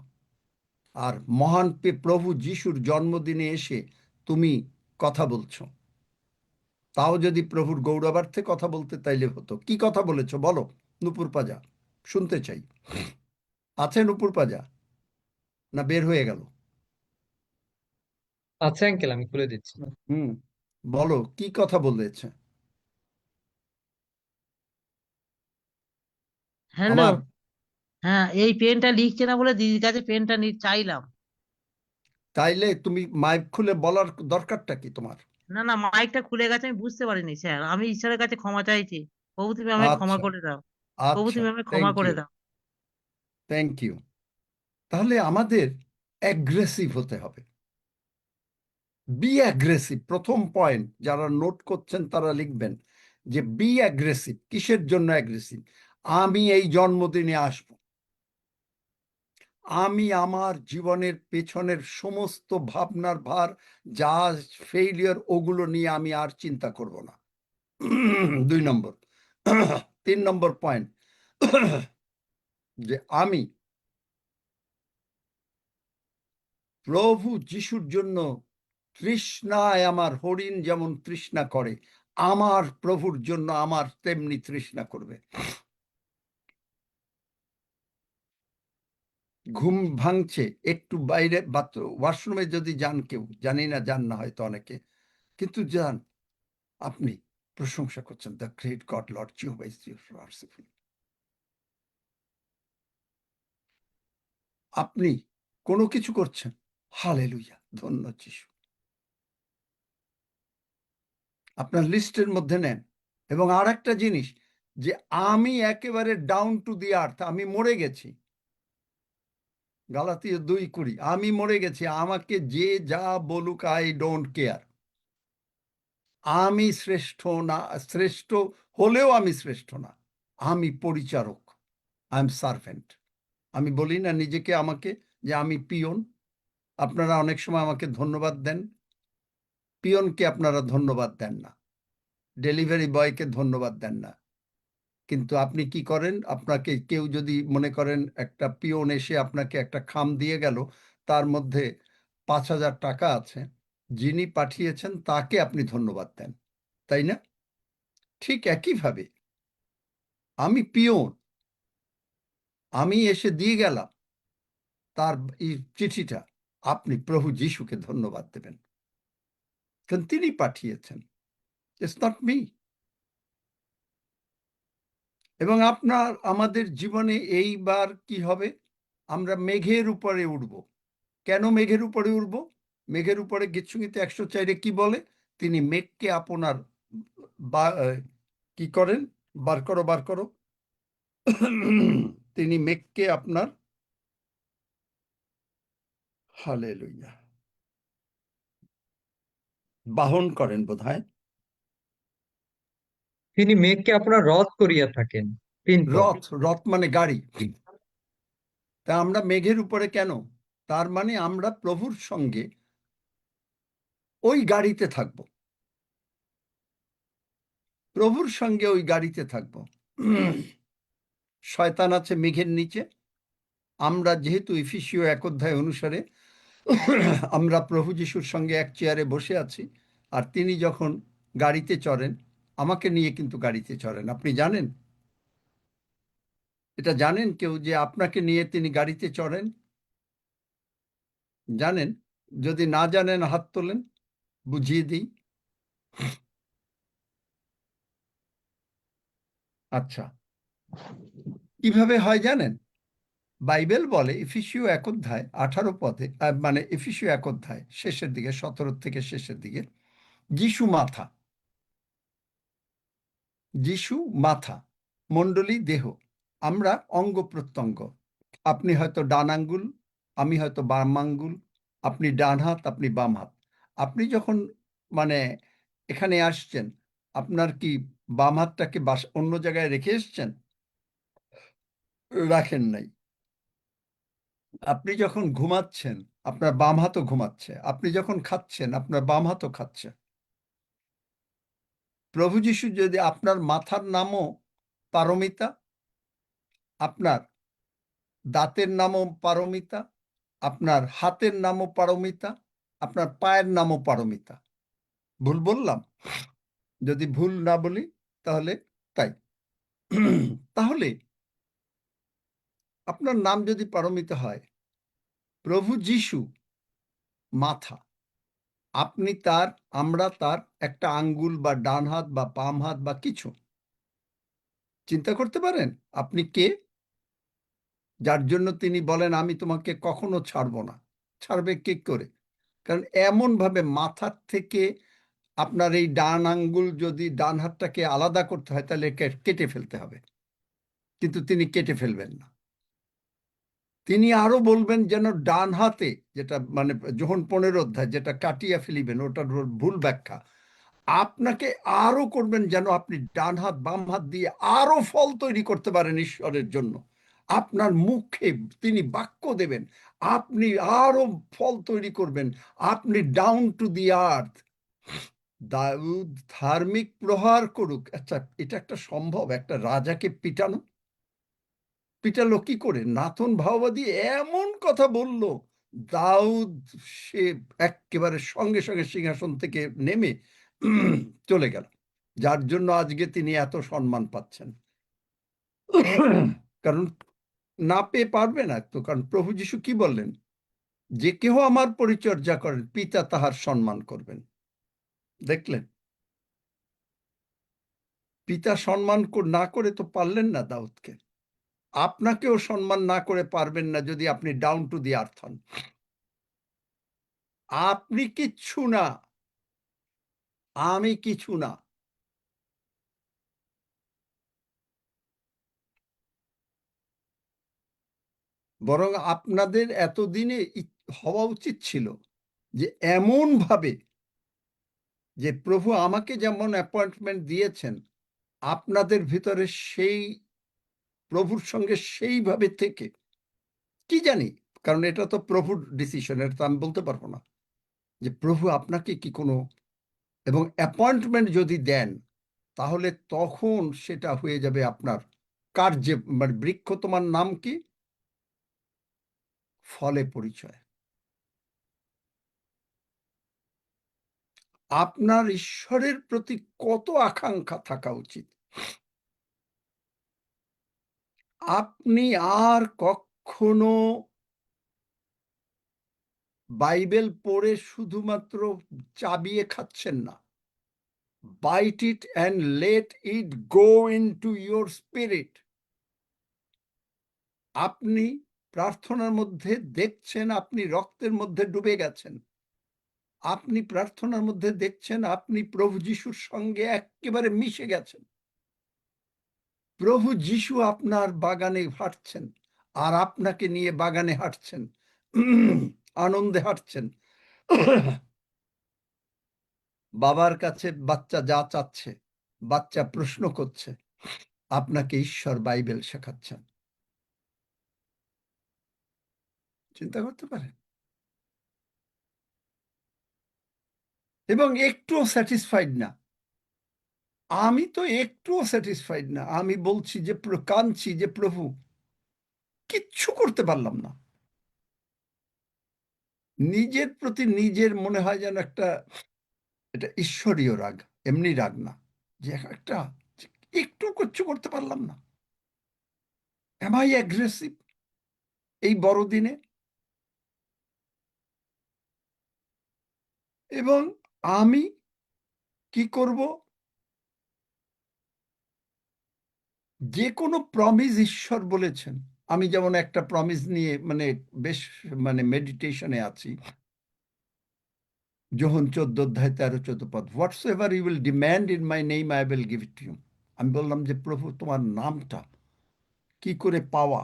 আর মহান প্রভু যিশুর জন্মদিনে এসে তুমি কথা বলছো, তাও যদি প্রভুর গৌরবার্থে কথা বলতে তাইলে হতো। কি কথা বলেছো বলো নুপুর পাজা, শুনতে চাই। আছে নুপুর পাজা, না বের হয়ে গেল? আচ্ছা আঙ্কেল, আমি খুলে দিচ্ছি। হুম, বলো কি কথা বলেছে। হ্যালো। আমার হ্যাঁ, এই পেনটা লিখছে না বলে দিদির কাছে পেনটা চাইলাম। তাইলে তুমি মাইক খুলে বলার দরকারটা কি তোমার? না না, মাইকটা খুলে গেছে, আমি বুঝতে পারিনি স্যার। আমি ঈশ্বরের কাছে ক্ষমা চাইছি। প্রভু তুমি আমাকে ক্ষমা আচ্ছা, করে দাও। প্রভু আচ্ছা, তুমি আমাকে ক্ষমা থ্যাংক করে ইউ, দাও। Thank you. তাহলে আমাদের অ্যাগ্রেসিভ হতে হবে। বি অ্যাগ্রেসিভ, প্রথম পয়েন্ট। যারা নোট করছেন তারা লিখবেন যে বি অ্যাগ্রেসিভ। কিসের জন্য অ্যাগ্রেসিভ? আমি এই জন্মদিনে আসব, আমি আমার জীবনের পেছনের সমস্ত ভাবনার ভার, যা ফেইলিয়ার, ওগুলো নিয়ে আমি আর চিন্তা করব না। 2 নম্বর। 3 নম্বর পয়েন্ট, যে আমি প্রভু যিশুর জন্য তৃষ্ণায়, আমার হরিণ যেমন তৃষ্ণা করে, আমার প্রভুর জন্য আমার তেমনি তৃষ্ণা করবে। ঘুম ভাঙছে, একটু বাইরে ওয়াশরুমে যদি যান, কেউ জানি না, যান না হয়তো অনেকে, কিন্তু যান, আপনি প্রশংসা করছেন, the great god lord Jehovah is merciful. আপনি কোনো কিছু করছেন, হালেলুয়া, ধন্য যিশু। আপনার লিস্টের মধ্যে নেন। এবং আর একটা জিনিস, যে আমি একেবারে ডাউন টু দি আর্থ, আমি মরে গেছি। গালাতীয় 2:20, আমি মরে গেছি, আমাকে যে যা বলুক, আই ডোন্ট কেয়ার। আমি শ্রেষ্ঠ না, শ্রেষ্ঠ হলেও আমি শ্রেষ্ঠ না, আমি পরিচারক, আই এম সার্ভেন্ট। আমি বলি না নিজেকে, আমাকে, যে আমি পিয়ন, আপনারা অনেক সময় আমাকে ধন্যবাদ দেন, পিয়নকে আপনারা ধন্যবাদ দেন না, ডেলিভারি বয়কে ধন্যবাদ দেন না, কিন্তু আপনি কি করেন? আপনাকে কেউ যদি মনে করেন একটা পিয়ন এসে আপনাকে একটা খাম দিয়ে গেল, তার মধ্যে 5,000 টাকা আছে, যিনি পাঠিয়েছেন তাকে আপনি ধন্যবাদ দেন, তাই না? ঠিক একইভাবে আমি পিয়ন, আমি এসে দিয়ে গেলাম তার এই চিঠিটা, আপনি প্রভু যিশুকে ধন্যবাদ দেবেন, কারণ তিনি পাঠিয়েছেন, ইটস নট মি। এবং আমাদের জীবনে এইবার কি হবে? আমরা মেঘের উপরে উঠব। কেন মেঘের উপরে উঠব? মেঘের উপরে গীতসংগীতে 104 কি বলে? তিনি মেঘকে আপনার কি করেন? বার করো, বার করো। তিনি মেঘকে আপনার, হালেলুয়া, বাহন করেন বোধহয়। তিনি মেঘকে আপনার রথ করিয়া থাকেন। 3 পদ। রথ, রথ মানে গাড়ি। তা আমরা মেঘের উপরে কেন? তার মানে আমরা প্রভুর সঙ্গে ওই গাড়িতে থাকব, প্রভুর সঙ্গে ওই গাড়িতে থাকব। শয়তান আছে মেঘের নিচে। আমরা যেহেতু এফেসীয় 1 অধ্যায় অনুসারে আমরা প্রভু যিশুর সঙ্গে এক চেয়ারে বসে আছি, আর তিনি যখন গাড়িতে চড়েন, আমাকে নিয়ে কিন্তু গাড়িতে চড়েন। আপনি জানেন? এটা জানেন কেউ যে আপনাকে নিয়ে তিনি গাড়িতে চড়েন? জানেন? যদি না জানেন হাত তোলেন, বুঝিয়ে দিই। আচ্ছা, কিভাবে হয় জানেন? বাইবেল বলে এফেসীয় 1 অধ্যায় 18 পদে, মানে এফেসীয় 1 অধ্যায় শেষের দিকে, 17 থেকে শেষের দিকে, যিশু মাথা, যিশু মাথা, মণ্ডলী দেহ, আমরা অঙ্গ প্রত্যঙ্গ। আপনি হয়তো ডান আঙ্গুল, আমি হয়তো বাম আঙ্গুল, আপনি ডান হাত, আপনি বাম হাত। আপনি যখন মানে এখানে আসছেন, আপনার কি বাম হাতটাকে অন্য জায়গায় রেখে এসছেন? রাখেন নাই। আপনি যখন ঘুমাচ্ছেন, আপনার বাম হাতও ঘুমাচ্ছে। আপনি যখন খাচ্ছেন, আপনার বাম হাতও খাচ্ছে। প্রভু যিশু যদি, আপনার মাথার নামও পারমিতা, আপনার দাঁতের নামও পারমিতা, আপনার হাতের নামও পারমিতা, আপনার পায়ের নামও পারমিতা। ভুল বললাম? যদি ভুল না বলি তাহলে তাই। তাহলে আপনার নাম যদি পারমিতা হয়, প্রভু যিশু মাথা, আপনি তার, আমরা তার একটা আঙ্গুল বা ডান হাত বা বাম হাত বা কিছু। চিন্তা করতে পারেন আপনি কে? যার জন্য তিনি বলেন আমি তোমাকে কখনো ছাড়বো না। ছাড়বে কি করে? কারণ এমন ভাবে মাথার থেকে আপনার এই ডান আঙ্গুল, যদি ডান হাতটাকে আলাদা করতে হয় তাহলে কেটে ফেলতে হবে, কিন্তু তিনি কেটে ফেলবেন না। তিনি আরো বলবেন যেন ডান হাতে, যেটা মানে যোহন 15 অধ্যায় যেটা কাটিয়া ফেলিবেন, ওটার ভুল ব্যাখ্যা। আপনাকে আরো করবেন যেন আপনি ডান হাত বাম হাত দিয়ে আরো ফল তৈরি করতে পারেন ঈশ্বরের জন্য। আপনার মুখে তিনি বাক্য দেবেন, আপনি আরো ফল তৈরি করবেন। আপনি ডাউন টু দি আর্থ। দাউদ ধার্মিক প্রহার করুক। আচ্ছা, এটা একটা সম্ভব? একটা রাজাকে পিটানো? পিটালো কি করে? নাথন ভাওবাদী এমন কথা বলল, দাউদ সে একেবারে সঙ্গে সঙ্গে সিংহাসন থেকে নেমে চলে গেল, যার জন্য আজকে তিনি এত সম্মান পাচ্ছেন। কারণ না পেয়ে পারবে না তো, কারণ প্রভু যিশু কি বললেন? যে কেহ আমার পরিচর্যা করেন, পিতা তাহার সম্মান করবেন। দেখলেন? পিতা সম্মান না করে তো পারলেন না দাউদকে। আপনাকেও সম্মান না করে পারবেন না যদি আপনি ডাউন টু দি আর্থ হন। আপনি কিচ্ছু না, আমি কিছু না। বরং আপনাদের এতদিনে হওয়া উচিত ছিল যে এমন ভাবে, যে প্রভু আমাকে যেমন অ্যাপয়েন্টমেন্ট দিয়েছেন, আপনাদের ভিতরে সেই প্রভুর সঙ্গে সেইভাবে থেকে, কি জানি কারণ এটা তো প্রভুর ডিসিশন, এটা তো আমি বলতে পারবো না যে প্রভু আপনাকে কি কোনো, এবং অ্যাপয়েন্টমেন্ট যদি দেন তাহলে তখন সেটা হয়ে যাবে আপনার কার্যে, মানে বৃক্ষ তোমার নাম কি, ফলে পরিচয়। আপনার ঈশ্বরের প্রতি কত আকাঙ্ক্ষা থাকা উচিত। আপনি আর কখনো বাইবেল পড়ে শুধুমাত্র চাবিয়ে খাচ্ছেন না। Bite it and let it go into your spirit. আপনি প্রার্থনার মধ্যে দেখছেন আপনি রক্তের মধ্যে ডুবে গেছেন। আপনি প্রার্থনার মধ্যে দেখছেন আপনি প্রভু যিশুর সঙ্গে একেবারে মিশে গেছেন। প্রভু যিশু আপনার বাগানে হাঁটছেন আর আপনাকে নিয়ে বাগানে হাঁটছেন, আনন্দে হাঁটছেন। বাবার কাছে বাচ্চা যা চাচ্ছে, বাচ্চা প্রশ্ন করছে, আপনাকে ঈশ্বর বাইবেল শেখাচ্ছেন। চিন্তা করতে পারেন? এবং একটুও স্যাটিসফাইড না। আমি তো একটুও স্যাটিসফাইড না। আমি বলছি যে কাঁদছি যে প্রভু কিচ্ছু করতে পারলাম না। নিজের প্রতি নিজের মনে হয় যেন একটা, এটা ঈশ্বরীয় রাগ, এমনি রাগ না, যে একটা একটু কিচ্ছু করতে পারলাম না। এম আই অ্যাগ্রেসিভ এই বড়দিনে? এবং আমি কি করব? যে কোনো প্রমিস ঈশ্বর বলেছেন। আমি যেমন একটা প্রমিস নিয়ে মানে বেশ মানে মেডিটেশনে আছি। যোহন 14:13-14 whatsoever you will demand in my name I will give it you. আমি বললাম যে প্রভু তোমার নামটা কি করে পাওয়া,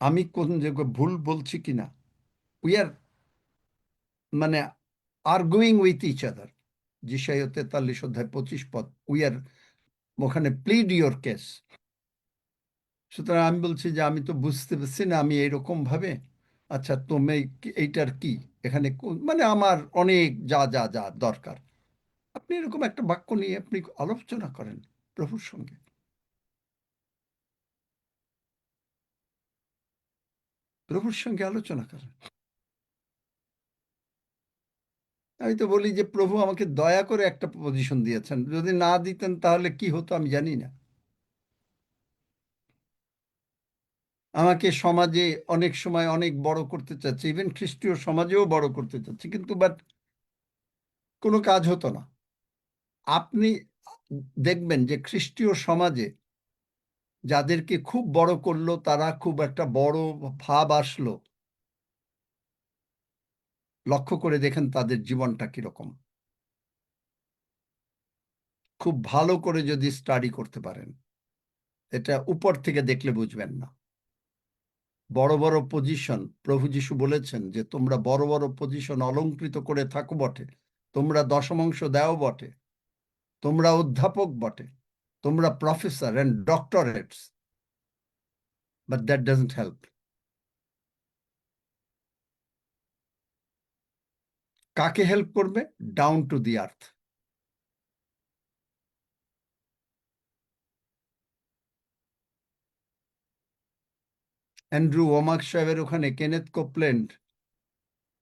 আমি কোন জায়গায় ভুল বলছি কিনা। উই আর মানে আর্গুইং উইথ ইচ আদার। যিশায় 43:25 উই আর ওখানে প্লিড ইউর কেস। সুতরাং আমি বলছি যে আমি তো বুঝতে পারছি না, আমি এইরকম ভাবে, আচ্ছা তুমি এইটার কি এখানে মানে আমার অনেক যা যা যা দরকার। আপনি এরকম একটা বাক্য নিয়ে আপনি আলোচনা করেন প্রভুর সঙ্গে, প্রভুর সঙ্গে আলোচনা করেন। আমি তো বলি যে প্রভু আমাকে দয়া করে একটা পজিশন দিয়েছেন, যদি না দিতেন তাহলে কি হতো আমি জানি না। আমাকে সমাজে অনেক সময় অনেক বড় করতে চাচ্ছে, ইভেন খ্রিস্টীয় সমাজেও বড় করতে চাচ্ছে, কিন্তু বাট কোনো কাজ হতো না। আপনি দেখবেন যে খ্রিস্টীয় সমাজে যাদেরকে খুব বড় করলো তারা খুব একটা বড় ভাব আসলো, লক্ষ্য করে দেখেন তাদের জীবনটা কিরকম। খুব ভালো করে যদি স্টাডি করতে পারেন, এটা উপর থেকে দেখলে বুঝবেন না। বড় বড় পজিশন, প্রভু যিশু বলেছেন যে তোমরা বড় বড় পজিশন অলংকৃত করে থাকো বটে, তোমরা দশমাংশ দেও বটে, তোমরা অধ্যাপক বটে, তোমরা professor and doctorates, but that doesn't help. কাকে হেল্প করবে? Down to the earth. Andrew Wommack সাহেবের ওখানে কেনেথ কোপল্যান্ড,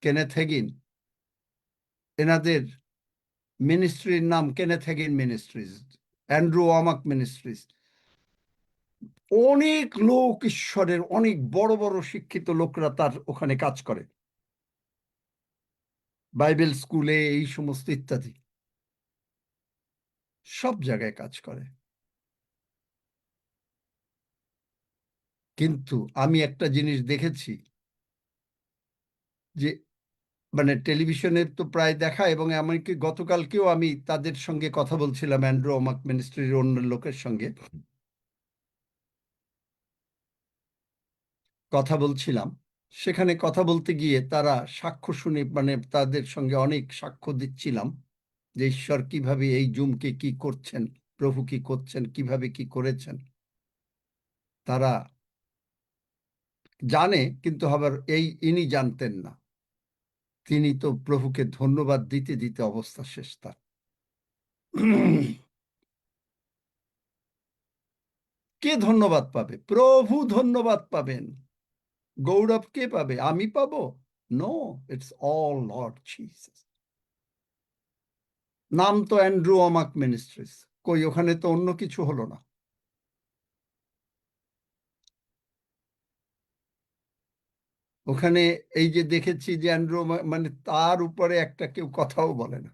কেনেথ হেগিন, এনাদের মিনিস্ট্রির নাম Kenneth Hagin ministries, Andrew Wommack ministries. অনেক লোক, ঈশ্বরের অনেক বড় বড় শিক্ষিত লোকরা তার ওখানে কাজ করে, বাইবেল স্কুলে এই সমস্ত ইত্যাদি সব জায়গায় কাজ করে। কিন্তু আমি একটা জিনিস দেখেছি যে মানে টেলিভিশনে তো প্রায় দেখা, এবং এমনকি গতকালকেও আমি তাদের সঙ্গে কথা বলছিলাম, অ্যান্ড্রু ওমাক মিনিস্ট্রির অন্য লোকের সঙ্গে কথা বলছিলাম। সেখানে কথা বলতে গিয়ে তারা সাক্ষ্য শুনে মানে তাদের সঙ্গে অনেক সাক্ষ্য দিচ্ছিলাম যে ঈশ্বর কিভাবে এই জুমকে কি করছেন, প্রভু কি করছেন, কিভাবে কি করেছেন। তারা জানে, কিন্তু আবার ইনি জানতেন না। তিনি তো প্রভুকে ধন্যবাদ দিতে দিতে অবস্থা শেষ তার। কে ধন্যবাদ পাবে? প্রভু ধন্যবাদ পাবেন। গৌরব কে পাবে? আমি পাবো? No, it's all Lord Jesus. নাম তো অ্যান্ড্রু অমাক মিনিস্ট্রিজ, কই ওখানে তো অন্য কিছু হলো না। ওখানে এই যে দেখেছি যে অ্যান্ড্রু মানে তার উপরে একটা কেউ কথাও বলে না।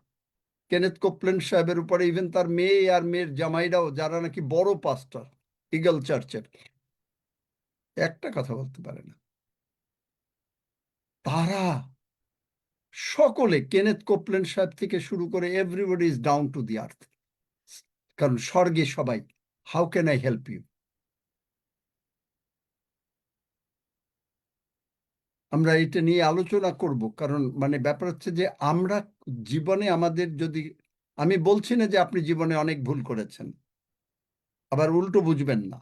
কেনেথ কোপল্যান্ড সাহেবের উপরে ইভেন তার মেয়ে আর মেয়ের জামাইরাও, যারা নাকি বড় পাস্টার ইগল চার্চের, একটা কথা বলতে পারে না। তারা সকলে, কেনেথ কোপল্যান্ড সাহেব থেকে শুরু করে everybody is down to the earth, কারণ স্বর্গে সবাই how can I help you. আমরা এটা নিয়ে আলোচনা করব, কারণ মানে ব্যাপার হচ্ছে যে আমরা জীবনে আমাদের যদি, আমি বলছি না যে আপনি জীবনে অনেক ভুল করেছেন, আবার উল্টো বুঝবেন না।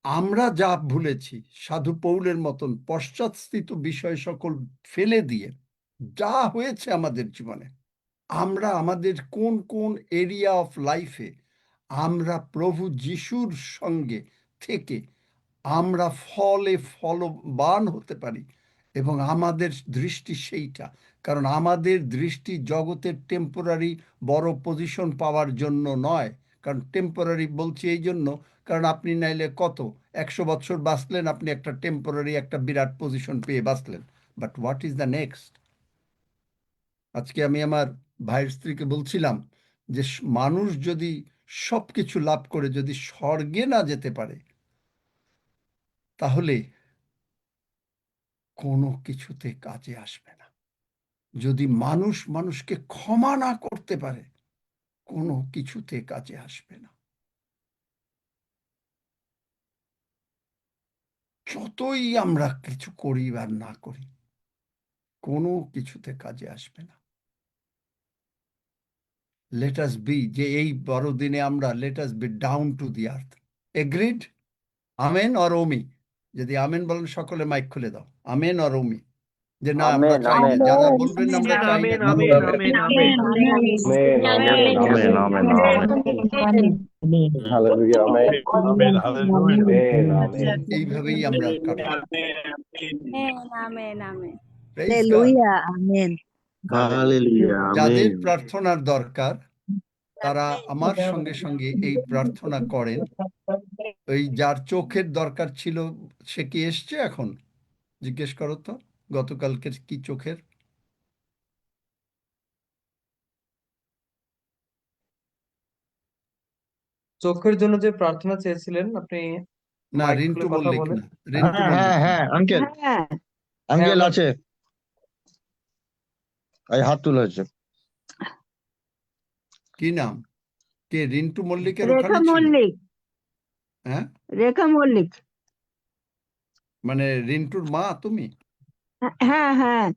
আমরা যা ভুলেছি, সাধু পৌলের মতন পশ্চাৎস্থিত বিষয় সকল ফেলে দিয়ে যা হয়েছে আমাদের জীবনে, আমরা আমাদের কোন কোন এরিয়া অফ লাইফে আমরা প্রভু যিশুর সঙ্গে থেকে আমরা ফলবান হতে পারি, এবং আমাদের দৃষ্টি সেইটা। কারণ আমাদের দৃষ্টি জগতের টেম্পোরারি বড় পজিশন পাওয়ার জন্য নয়। কারণ টেম্পোরারি বলছি এই জন্য, কারণ আপনি নাইলে কত 100 বছর বাঁচলেন, আপনি একটা টেম্পোরারি একটা বিরাট পজিশন পেয়ে বাঁচলেন, but what is the next? আজকে আমি আমার ভাইয়ের স্ত্রীকে বলছিলাম যে মানুষ যদি সবকিছু লাভ করে যদি স্বর্গে না যেতে পারে, তাহলে কোনো কিছুতে কাজে আসবে না। যদি মানুষ মানুষকে ক্ষমা না করতে পারে, কোনো কিছুতে কাজে আসবে না। যতই আমরা কিছু করি আর না করি, কোনো কিছুতে কাজে আসবে না। লেট আস বি, যে এই বড়দিনে আমরা let us be down to the earth. Agreed? Amen or ওমি? যদি আমেন বলেন সকলে মাইক খুলে দাও। আমেন অর ওমি? যে না আমরা আমেন, চাই না। আমেন। যারা বলবেন না আমরা চাই না, তাহলে amen amen hallelujah, amen. Amen hallelujah এইভাবেই আমরা কাটাবো। Amen amen Praise God. Hallelujah. Amen. Hallelujah যাদের আমেন। প্রার্থনার দরকার তারা আমার সঙ্গে সঙ্গে এই প্রার্থনা করেন। ওই যার চোখের দরকার ছিল সে কি এসছে এখন? জিজ্ঞেস করো তো, গতকালকের কি চোখের? চোখের জন্য যে প্রার্থনা চেয়েছিলেন আপনি না, মাইক রিন্টু খুলে কথা মল্লিক বলেন। না, রিন্টু হ্যাঁ মল্লিক না। হ্যাঁ আঙ্কেল হ্যাঁ আঙ্কেল আমরা- আছে, এই হাত তুলেছে। কি নাম? কে রিন্টু মল্লিকের রেখা ওখানে ছিল? মল্লিক, হ্যাঁ, রেখা মল্লিক। মানে রিন্টুর মা তুমি? হ্যাঁ হ্যাঁ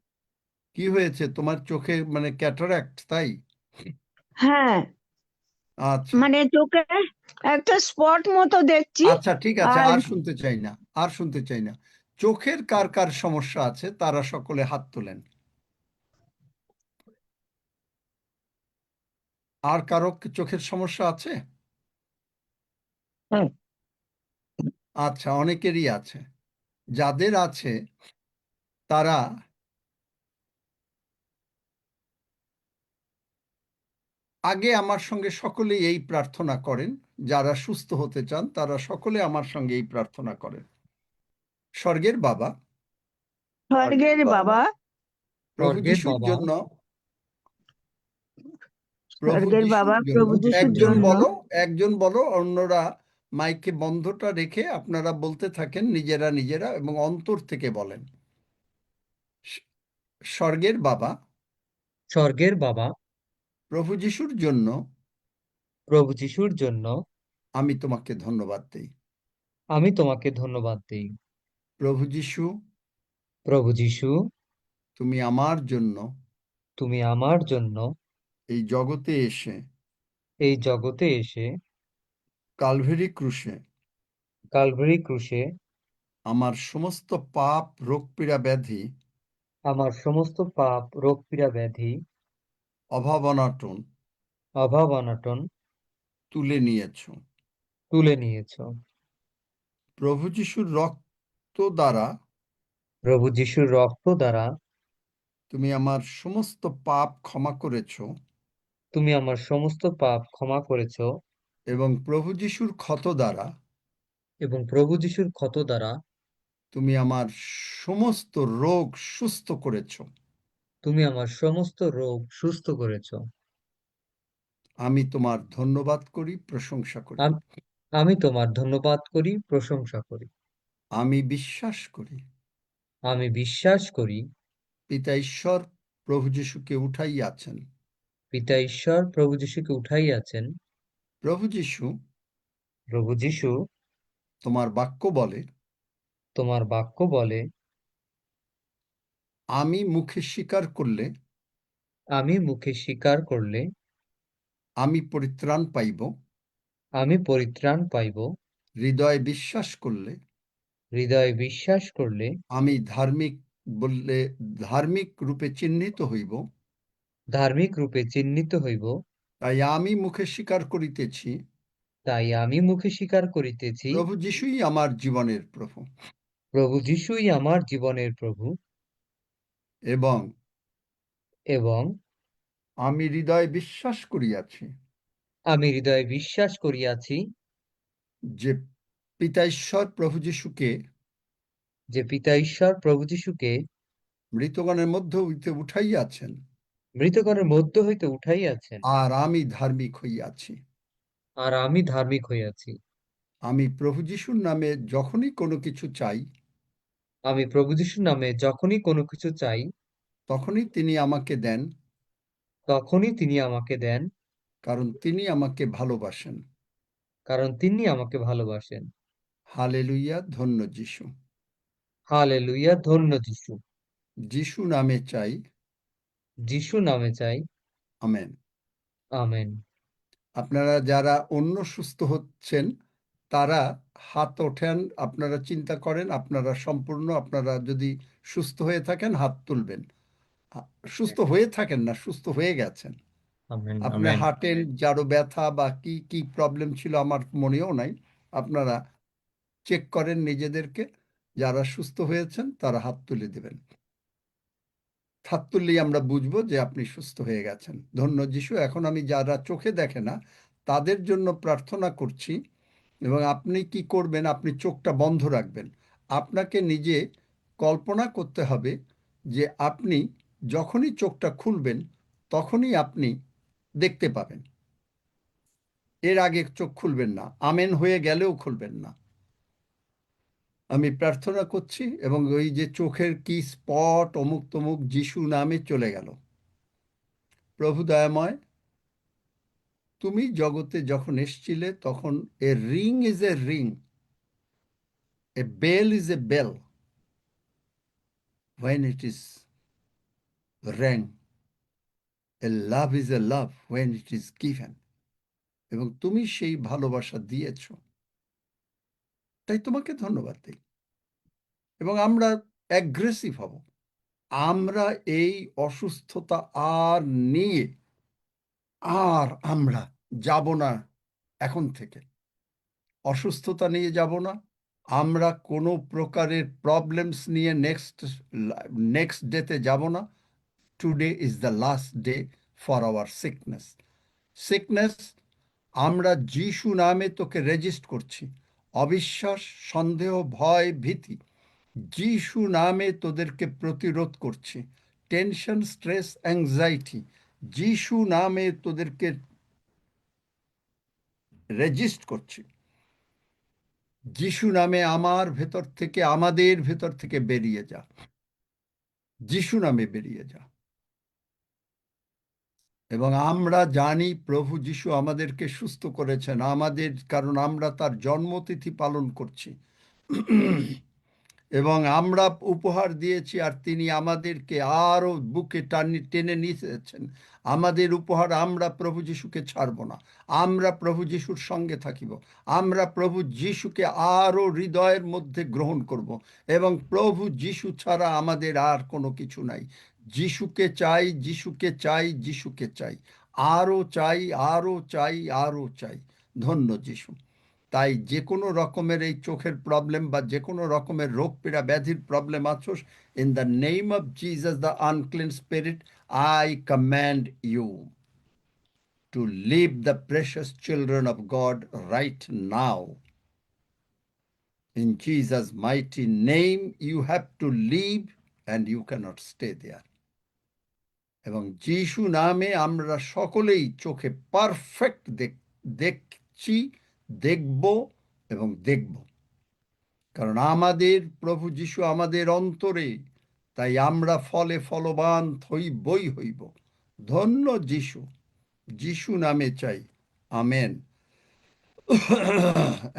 কি হয়েছে তোমার চোখে? মানে ক্যাটারাক্ট, তাই? হ্যাঁ, আচ্ছা মানে চোখে একটা স্পট মতো দেখছি। আচ্ছা, ঠিক আছে, আর আর শুনতে চাই না, আর শুনতে চাই না। চোখের কার কার সমস্যা আছে তারা সকলে হাত তোলেন। আর কারো কি চোখের সমস্যা আছে? হুম। আচ্ছা, অনেকেরই আছে। যাদের আছে তারা আগে আমার সঙ্গে সকলেই এই প্রার্থনা করেন। যারা সুস্থ হতে চান তারা সকলে আমার সঙ্গে এই প্রার্থনা করেন। স্বর্গের বাবা, স্বর্গের বাবা, প্রভু স্বর্গের যিশুর বাবা, জন্য, প্রভু স্বর্গের যিশুর বাবা জন্য প্রভু যিশুর একজন জন্য। বলো, একজন বলো, অন্যরা মাইকে বন্ধটা রেখে আপনারা বলতে থাকেন নিজেরা নিজেরা, এবং অন্তর থেকে বলেন। স্বর্গের বাবা, স্বর্গের বাবা, প্রভু যিশুর জন্য প্রভু যিশুর জন্য আমি তোমাকে ধন্যবাদ দিই। আমি তোমাকে ধন্যবাদ দিই। প্রভু যিশু, প্রভু যিশু, তুমি আমার জন্য তুমি আমার জন্য এই জগতে এসে এই জগতে এসে কালভেরি ক্রুশে কালভারি ক্রুশে আমার সমস্ত পাপ রোগ পীড়া ব্যাধি আমার সমস্ত পাপ রোগ পীড়া ব্যাধি অভাব অনাটন অভাব অনটন তুলে নিয়েছো। তুলে নিয়েছো। প্রভু যিশুর রক্ত দ্বারা প্রভু যিশুর রক্ত দ্বারা তুমি আমার সমস্ত পাপ ক্ষমা করেছো তুমি আমার সমস্ত পাপ ক্ষমা করেছো এবং প্রভু যিশুর ক্ষত দ্বারা এবং প্রভু যিশুর ক্ষত দ্বারা তুমি আমার সমস্ত রোগ সুস্থ করেছো। তুমি আমার সমস্ত রোগ সুস্থ করেছো। আমি তোমার ধন্যবাদ করি, প্রশংসা করি। আম- আমি তোমার ধন্যবাদ করি, প্রশংসা করি। আমি বিশ্বাস করি আমি বিশ্বাস করি পিতা ঈশ্বর প্রভু যিশুকে উঠাইয়াছেন। পিতা ঈশ্বর প্রভু যিশুকে উঠাইয়াছেন। প্রভু যিশু, প্রভু যিশু তোমার বাক্য বলে, তোমার বাক্য বলে, আমি মুখে স্বীকার করলে আমি মুখে স্বীকার করলে আমি পরিত্রাণ পাইব, আমি পরিত্রাণ পাইব, হৃদয়ে বিশ্বাস করলে হৃদয়ে বিশ্বাস করলে আমি ধার্মিক রূপে চিহ্নিত হইব। ধার্মিক রূপে চিহ্নিত হইব। তাই আমি মুখে স্বীকার করিতেছি তাই আমি মুখে স্বীকার করিতেছি প্রভু যিশুই আমার জীবনের প্রভু, প্রভু যিশুই আমার জীবনের প্রভু। এবং এবং আমি হৃদয়ে বিশ্বাস করিয়াছি আমি হৃদয়ে বিশ্বাস করিয়াছি যে পিতা ঈশ্বর প্রভু যিশুকে যে পিতা ঈশ্বর প্রভু যিশুকে মৃতগণের মধ্যে হইতে উঠাইয়াছেন, মৃতগণের মধ্য হইতে উঠাইয়াছেন, আর আমি ধার্মিক হইয়াছি। আর আমি ধার্মিক হইয়াছি। আমি প্রভু যিশুর নামে যখনই কোনো কিছু চাই, আমি প্রভু যিশুর নামে যখনই কোনো কিছু চাই, তখনই তিনি আমাকে দেন, তখনই তিনি আমাকে দেন, কারণ তিনি আমাকে ভালোবাসেন। কারণ তিনি আমাকে ভালোবাসেন। হালেলুইয়া, ধন্য যিশু। হালেলুইয়া, ধন্য যিশু। যিশু নামে চাই, যিশু নামে চাই। আমেন। আমেন। আপনারা যারা অন্য সুস্থ হচ্ছেন তারা হাত ওঠেন, আপনারা চিন্তা করেন আপনারা সম্পূর্ণ, আপনারা যদি সুস্থ হয়ে থাকেন হাত তুলবেন। সুস্থ হয়ে থাকেন না, সুস্থ হয়ে গেছেন। আমেন। আপনি আমেন। হাঁটেন, যারো ব্যথা বা কি কি প্রবলেম ছিল আমার মনেও নাই, আপনারা চেক করেন নিজেদেরকে। যারা সুস্থ হয়েছেন তারা হাত তুলে দেবেন। হাত তুললেই আমরা বুঝবো যে আপনি সুস্থ হয়ে গেছেন। ধন্য যিশু। এখন আমি যারা চোখে দেখে না তাদের জন্য প্রার্থনা করছি, এবং আপনি কি করবেন, আপনি চোখটা বন্ধ রাখবেন। আপনাকে নিজে কল্পনা করতে হবে যে আপনি যখনই চোখটা খুলবেন তখনই আপনি দেখতে পাবেন। এর আগে চোখ খুলবেন না, আমেন হয়ে গেলেও খুলবেন না। আমি প্রার্থনা করছি, এবং ওই যে চোখের কি স্পট অমুক তমুক যিশু নামে চলে গেল। প্রভু দয়াময়, তুমি জগতে যখন এসছিলে তখন a ring is a ring, a bell is a bell when it is rang, a love is a love when it is given। এবং তুমি সেই ভালোবাসা দিয়েছ, তাই তোমাকে ধন্যবাদ দিই। এবং আমরা অ্যাগ্রেসিভ হব, আমরা এই অসুস্থতা আর নিয়ে আমরা যাব না। এখন থেকে অসুস্থতা নিয়ে যাব না, আমরা কোনো প্রকারের প্রবলেমস নিয়ে নেক্সট ডেতে যাব না। Today is the last day for our sickness. আমরা যিশু নামে তোকে রেজিস্ট করছি। অবিশ্বাস, সন্দেহ, ভয়, ভীতি, যিশু নামে তোদেরকে প্রতিরোধ করছি। টেনশন, স্ট্রেস, অ্যাংজাইটি, যিশু নামে তোদেরকে রেজিস্ট করছি। যিশু নামে আমার ভেতর থেকে, আমাদের ভেতর থেকে বেরিয়ে যা। যিশু নামে বেরিয়ে যা। এবং আমরা জানি প্রভু যিশু আমাদেরকে সুস্থ করেছেন, কারণ আমরা তার জন্মতিথি পালন করছি। এবং আমরা উপহার দিয়েছি, আর তিনি আমাদেরকে আরো বুকে টেনে নিয়েছেন। আমাদের উপহার, আমরা প্রভু যিশুকে ছাড়ব না, আমরা প্রভু যিশুর সঙ্গে থাকিব, আমরা প্রভু যিশুকে আরো হৃদয়ের মধ্যে গ্রহণ করব, এবং প্রভু যিশু ছাড়া আমাদের আর কোনো কিছু নাই। যিশুকে চাই, যিশুকে চাই, যিশুকে চাই, আরো চাই, আরো চাই, আরো চাই। ধন্য যিশু। তাই যে কোনো রকমের এই চোখের প্রবলেম বা যে কোনো রকমের রোগ পীড়া ব্যাধির প্রবলেম আছো, in the name of Jesus the unclean spirit, I command you to leave the precious children of God right now. In Jesus' mighty name, you have to leave and you cannot stay there. এবং যিশু নামে আমরা সকলেই চোখে পারফেক্ট দেখছি, দেখব এবং দেখব, কারণ আমাদের প্রভু যিশু আমাদের অন্তরে, তাই আমরা ফলে ফলবান হইব। ধন্য যিশু, যিশু নামে চাই। আমেন।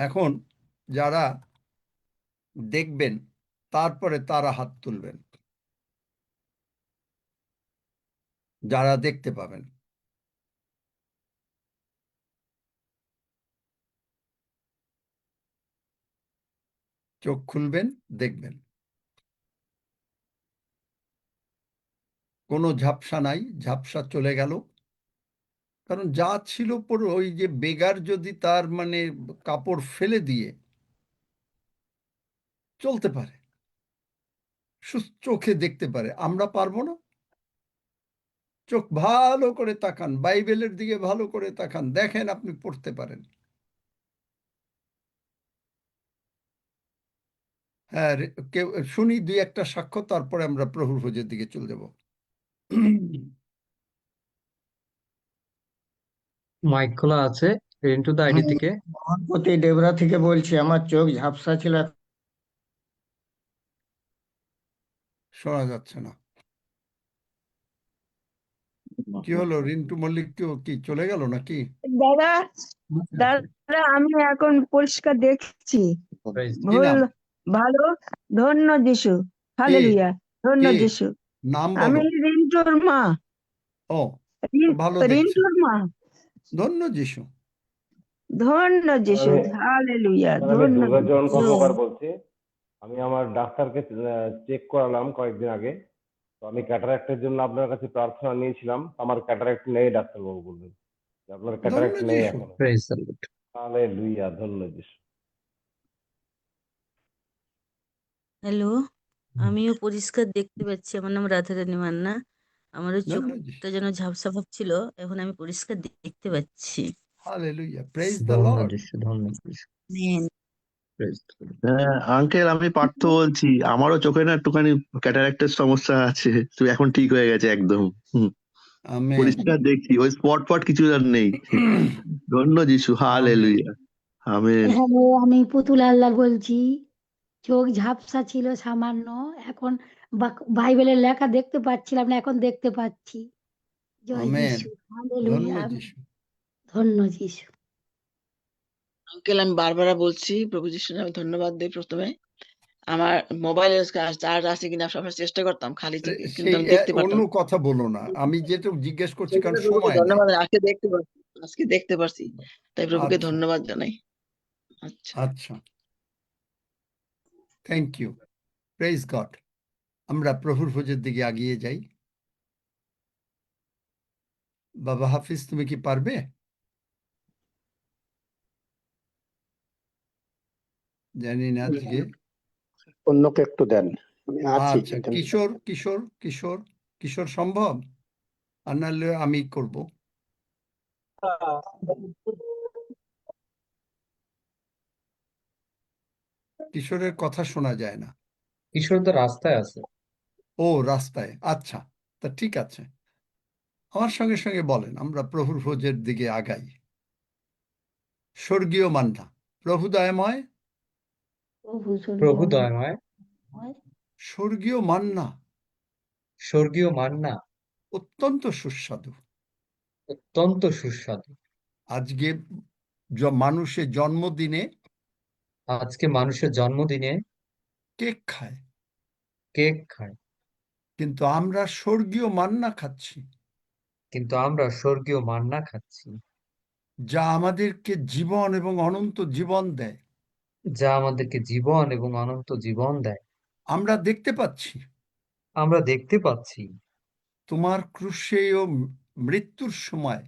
এখন যারা দেখবেন তারপরে তারা হাত তুলবেন, যারা দেখতে পাবেন। চোখ খুলবেন, দেখবেন। কোনো ঝাপসা নাই, ঝাপসা চলে গেল। কারণ যা ছিল পরে, ওই যে বেগার যদি তার মানে কাপড় ফেলে দিয়ে চলতে পারে, চোখে দেখতে পারে, আমরা পারবো না? চোখ ভালো করে তাকান, বাইবেলের দিকে ভালো করে তাকান, দেখেন আপনি পড়তে পারেন। হ্যাঁ, কেউ শুনি দুই একটা সাক্ষ্য, তারপরে আমরা প্রভুর ভোজের দিকে চলে যাব। মাইক খোলা আছে রিন্টু দা আইডি থেকে। মহাপতি ডেবরা থেকে বলছি, আমার চোখ ঝাপসা ছিল। শোনা যাচ্ছে না। কি হলো, রিন্টু মল্লিক কি চলে গেল নাকি? দাদা, দাদা আমি এখন পরিষ্কার দেখছি। Praise কি ভুল নাম? ভালো। ধন্য যিশু, হালেলুয়া, ধন্য কে? যিশু। নাম আমি বলো। রিন্টুর মা, ও, ভালো দেখছি। রিন্টুর মা। ধন্য যিশু। ধন্য যিশু, হালেলুয়া, আমি ধন্য দুর্গাচরণ যিশু। কর্মকার বলছি। আমি আমার ডাক্তারকে চেক করালাম কয়েকদিন আগে। তো আমি ক্যাটারাক্টের জন্য আপনার কাছে প্রার্থনা নিয়েছিলাম। আমার ক্যাটারাক্ট নেই, ডাক্তারবাবু বললেন যে আপনার ধন্য ক্যাটারাক্ট নেই যিশু। এখনো। Praise the Lord. হালেলুয়া, ধন্য যিশু। হ্যালো, আমিও পরিষ্কার দেখতে পাচ্ছি। আমার নাম রাধারানী মান্না। আমারও ধন্য যিশু। চোখটা যেন ঝাপসা ভাব ছিল, এখন আমি পরিষ্কার দেখতে পাচ্ছি। হালেলুয়া, প্রেজ দ্য ধন্য লর্ড। যিশু, ধন্য যিশু। আমেন। Praise the Lord. হ্যাঁ আঙ্কেল, আমি পার্থ বলছি। আমারও চোখে না একটুখানি ক্যাটারাক্টের সমস্যা আছে, তো এখন ঠিক হয়ে গেছে একদম। আমেন। পরিষ্কার দেখছি, ওই স্পট ফট কিছু আর নেই। ধন্য যিশু, হালেলুয়া, আমেন। হ্যালো, আমি পুতুল হালদার বলছি। চোখ ঝাপসা ছিল সামান্য, এখন বাইবেলের লেখা দেখতে পাচ্ছিলাম না, এখন দেখতে পাচ্ছি। জয় আমেন। যিশু, ধন্য হালেলুয়া, যিশু। ধন্য যিশু। আঙ্কেল, আমি বারবারা বলছি। প্রভু যিশুর নামে ধন্যবাদ দেই। প্রথমে আমার মোবাইলের চার্জ আছে কিনা সবসময় চেষ্টা করতাম খালি চোখে, কিন্তু সেই আমি দেখতে অন্য পারতাম না। কথা বলো না, আমি যেটা জিজ্ঞেস করছি, সেই কারণ জন্য প্রভুকে সময় নাই। ধন্যবাদ জানাই। আজকে দেখতে পারছি, তাই প্রভুকে আচ্ছা, ধন্যবাদ জানাই। আচ্ছা, আচ্ছা, থ্যাংক ইউ, প্রেজ গড। আমরা প্রভুর ভোজের দিকে এগিয়ে যাই। বাবা হাফিজ, তুমি কি পারবে? জানি না আজকে। অন্যকে একটু দেন, আমি আছি। আচ্ছা, কিশোর কিশোর কিশোর কিশোর সম্ভব? আর নাহলে আমি করব। কিশোরের কথা শোনা যায় না। কিশোর তো রাস্তায় আছে। ও, রাস্তায়, আচ্ছা, তা ঠিক আছে। আমার সঙ্গে সঙ্গে বলেন, আমরা প্রভুর ভোজের দিকে আগাই। স্বর্গীয় মান্না, প্রভু দয়াময়, প্রভু দয়াময়, স্বর্গীয় মান্না স্বর্গীয় মান্না অত্যন্ত সুস্বাদু। অত্যন্ত সুস্বাদু। আজকে মানুষের জন্মদিনে আজকে মানুষের জন্মদিনে কেক খায়, কেক খায়, কিন্তু আমরা স্বর্গীয় মান্না খাচ্ছি, কিন্তু আমরা স্বর্গীয় মান্না খাচ্ছি, যা আমাদেরকে জীবন এবং অনন্ত জীবন দেয়। যা আমাদেরকে জীবন এবং অনন্ত জীবন দেয়। আমরা দেখতে পাচ্ছি আমরা দেখতে পাচ্ছি তোমার ক্রুশে ও মৃত্যুর সময়,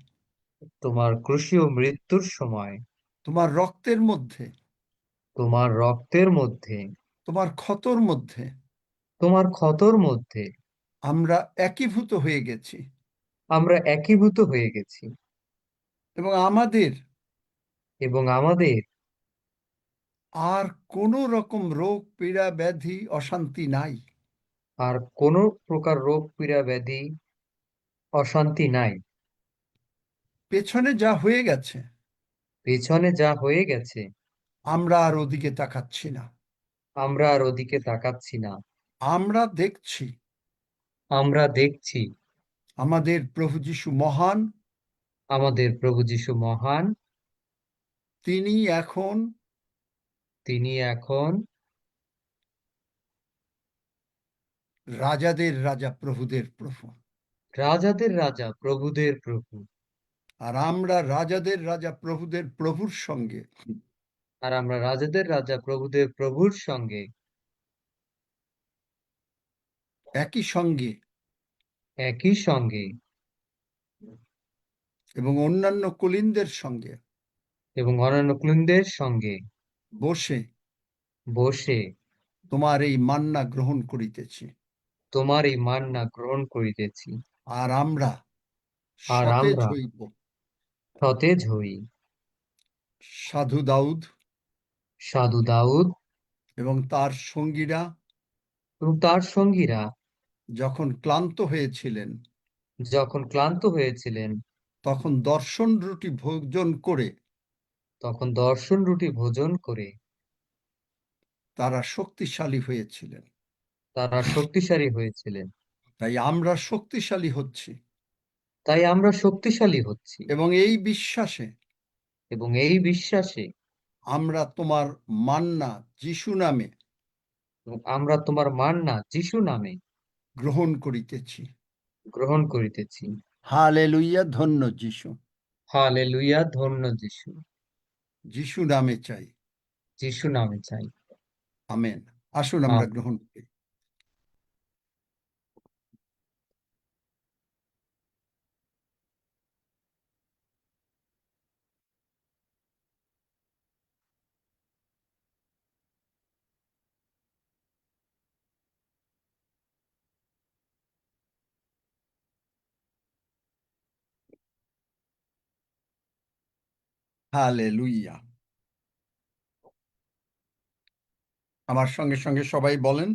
তোমার ক্রুশে ও মৃত্যুর সময়, তোমার রক্তের মধ্যে, তোমার রক্তের মধ্যে, তোমার ক্ষতর মধ্যে তোমার ক্ষতর মধ্যে আমরা একীভূত হয়ে গেছি, আমরা একীভূত হয়ে গেছি, এবং আমাদের আমাদের আর কোনো রকম রোগ পীড়া ব্যাধি অশান্তি নাই। আর কোনো প্রকার রোগ পীড়া ব্যাধি অশান্তি নাই। পেছনে যা হয়ে গেছে পেছনে যা হয়ে গেছে আমরা আর ওদিকে তাকাচ্ছি না, আমরা আর ওদিকে তাকাচ্ছি না। আমরা দেখছি আমরা দেখছি আমাদের প্রভু যিশু মহান, আমাদের প্রভু যিশু মহান, তিনি এখন রাজাদের রাজা প্রভুদের প্রভু, রাজাদের রাজা প্রভুদের প্রভু, আর আমরা রাজাদের রাজা প্রভুদের প্রভুর সঙ্গে আর আমরা রাজাদের রাজা প্রভুদের প্রভুর সঙ্গে একই সঙ্গে একই সঙ্গে এবং অন্যান্য কুলীনদের সঙ্গে এবং অন্যান্য কুলীনদের সঙ্গে বসে বসে তোমার এই মান্না গ্রহণ করিতেছি। তোমার এই মান্না গ্রহণ করিতেছি। আর আমরা আর সতেজ আমরা হইব। সতেজ হই। সাধু দাউদ সাধু দাউদ এবং তার সঙ্গীরা যখন ক্লান্ত হয়েছিলেন, তখন দর্শন রুটি ভোজন করে তারা শক্তিশালী হয়েছিলেন। তাই আমরা শক্তিশালী হচ্ছি, এবং এই বিশ্বাসে আমরা তোমার মান্না যিশু নামে গ্রহণ করিতেছি। হালেলুইয়া, ধন্য যিশু। হালেলুয়া, ধন্য যিশু। যিশু নামে চাই। আমেন। আসুন আমরা গ্রহণ করি। হালেলুইয়া। আমার সঙ্গে সঙ্গে সবাই বলেন,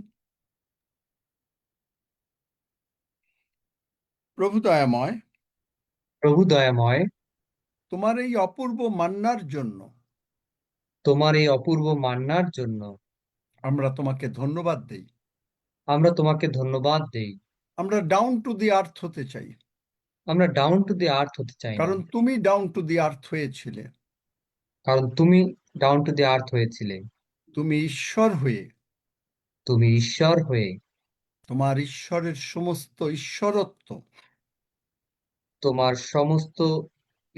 প্রভু দয়াময়, তোমার এই অপূর্ব মান্নার জন্য আমরা তোমাকে ধন্যবাদ দেই। আমরা ডাউন টু দি আর্থ হতে চাই, কারণ তুমি ডাউন টু দি আর্থ হয়েছিলে। তুমি ঈশ্বর হয়ে তোমার ঈশ্বরের সমস্ত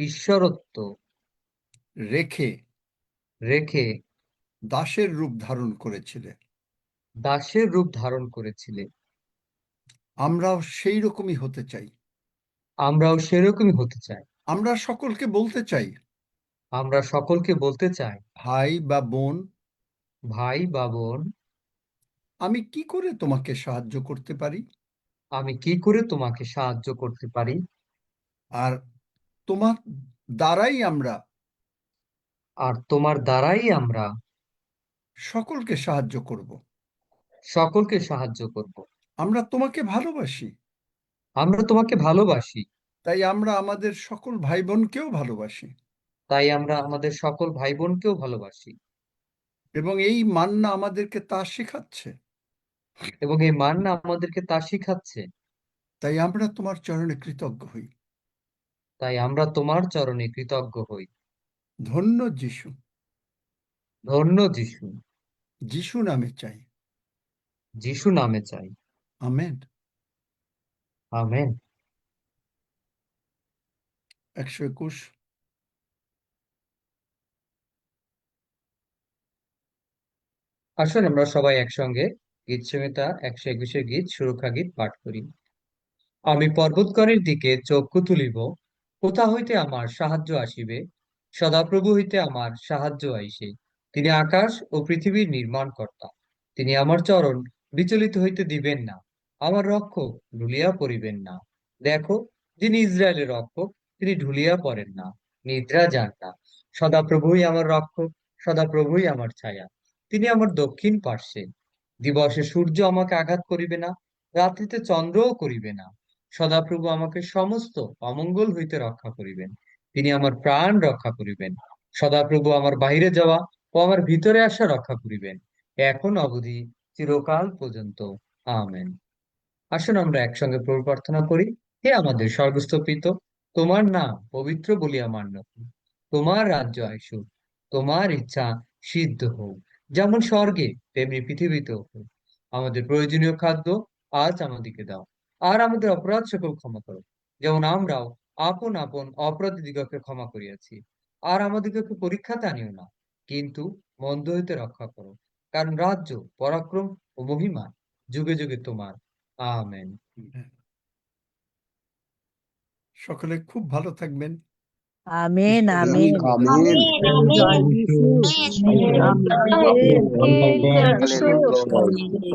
ঈশ্বরত্ব রেখে দাসের রূপ ধারণ করেছিলে। আমরাও সেই রকমই হতে চাই। আমরা সকলকে বলতে চাই, ভাই বা বোন, আমি কি করে তোমাকে সাহায্য করতে পারি? আর তোমার দ্বারাই আমরা সকলকে সাহায্য করব। আমরা তোমাকে ভালোবাসি, তাই আমরা আমাদের সকল ভাই বোনকেও ভালোবাসি। এবং এই মান্না আমাদেরকে তা শেখাচ্ছে। তাই আমরা তোমার চরণে কৃতজ্ঞ হই। ধন্য যিশু। যিশু নামে চাই। যিশু নামে চাই। আমেন। আমেন। 121। আসুন আমরা সবাই একসঙ্গে গীত সংহিতা 121-এর গীত সুরক্ষা গীত পাঠ করি। আমি পর্বতগণের দিকে চক্ষু তুলিব, কোথা হইতে আমার সাহায্য আসিবে? সদাপ্রভু হইতে আমার সাহায্য আইসে। তিনি আকাশ ও পৃথিবীর নির্মাণকর্তা। তিনি আমার চরণ বিচলিত হইতে দিবেন না, আমার রক্ষক ঢুলিয়া পড়িবেন না। দেখো, যিনি ইসরায়েলের রক্ষক, তিনি ঢুলিয়া পড়েন না, নিদ্রা যান না। সদাপ্রভুই আমার রক্ষক, সদাপ্রভুই আমার ছায়া। তিনি আমার দক্ষিণ পার্শ্বে। দিবসে সূর্য আমাকে আঘাত করিবে না, রাত্রিতে চন্দ্রও করিবে না। সদাপ্রভু আমাকে সমস্ত অমঙ্গল হইতে রক্ষা করিবেন। তিনি আমার প্রাণ রক্ষা করিবেন। সদাপ্রভু আমার বাহিরে যাওয়া ও আমার ভিতরে আসা রক্ষা করিবেন, এখন অবধি চিরকাল পর্যন্ত। আমেন। আসুন আমরা একসঙ্গে প্রভু প্রার্থনা করি। হে আমাদের স্বর্গস্থ পিতা, তোমার নাম পবিত্র বলিয়া মান্য হোক। তোমার রাজ্য আসুক, তোমার ইচ্ছা সিদ্ধ হোক, যেমন স্বর্গে তেমনি পৃথিবীতেও হোক। আমাদের প্রয়োজনীয় খাদ্য আজ আমাদেরকে দাও, আর আমাদের অপরাধ সকল ক্ষমা করো, যেমন আমরাও আপন আপন অপরাধীদিগকে ক্ষমা করিয়াছি। আর আমাদিগকে পরীক্ষাতে আনিও না, কিন্তু মন্দ হইতে রক্ষা করো, কারণ রাজ্য, পরাক্রম ও মহিমা যুগে যুগে তোমার। আমেন। সকলে খুব ভালো থাকবেন। আমেন, ঈশ্বরের আমেন। আশীর্বাদ। জয় যিশু। আমেন। আমেন। জয় যিশু।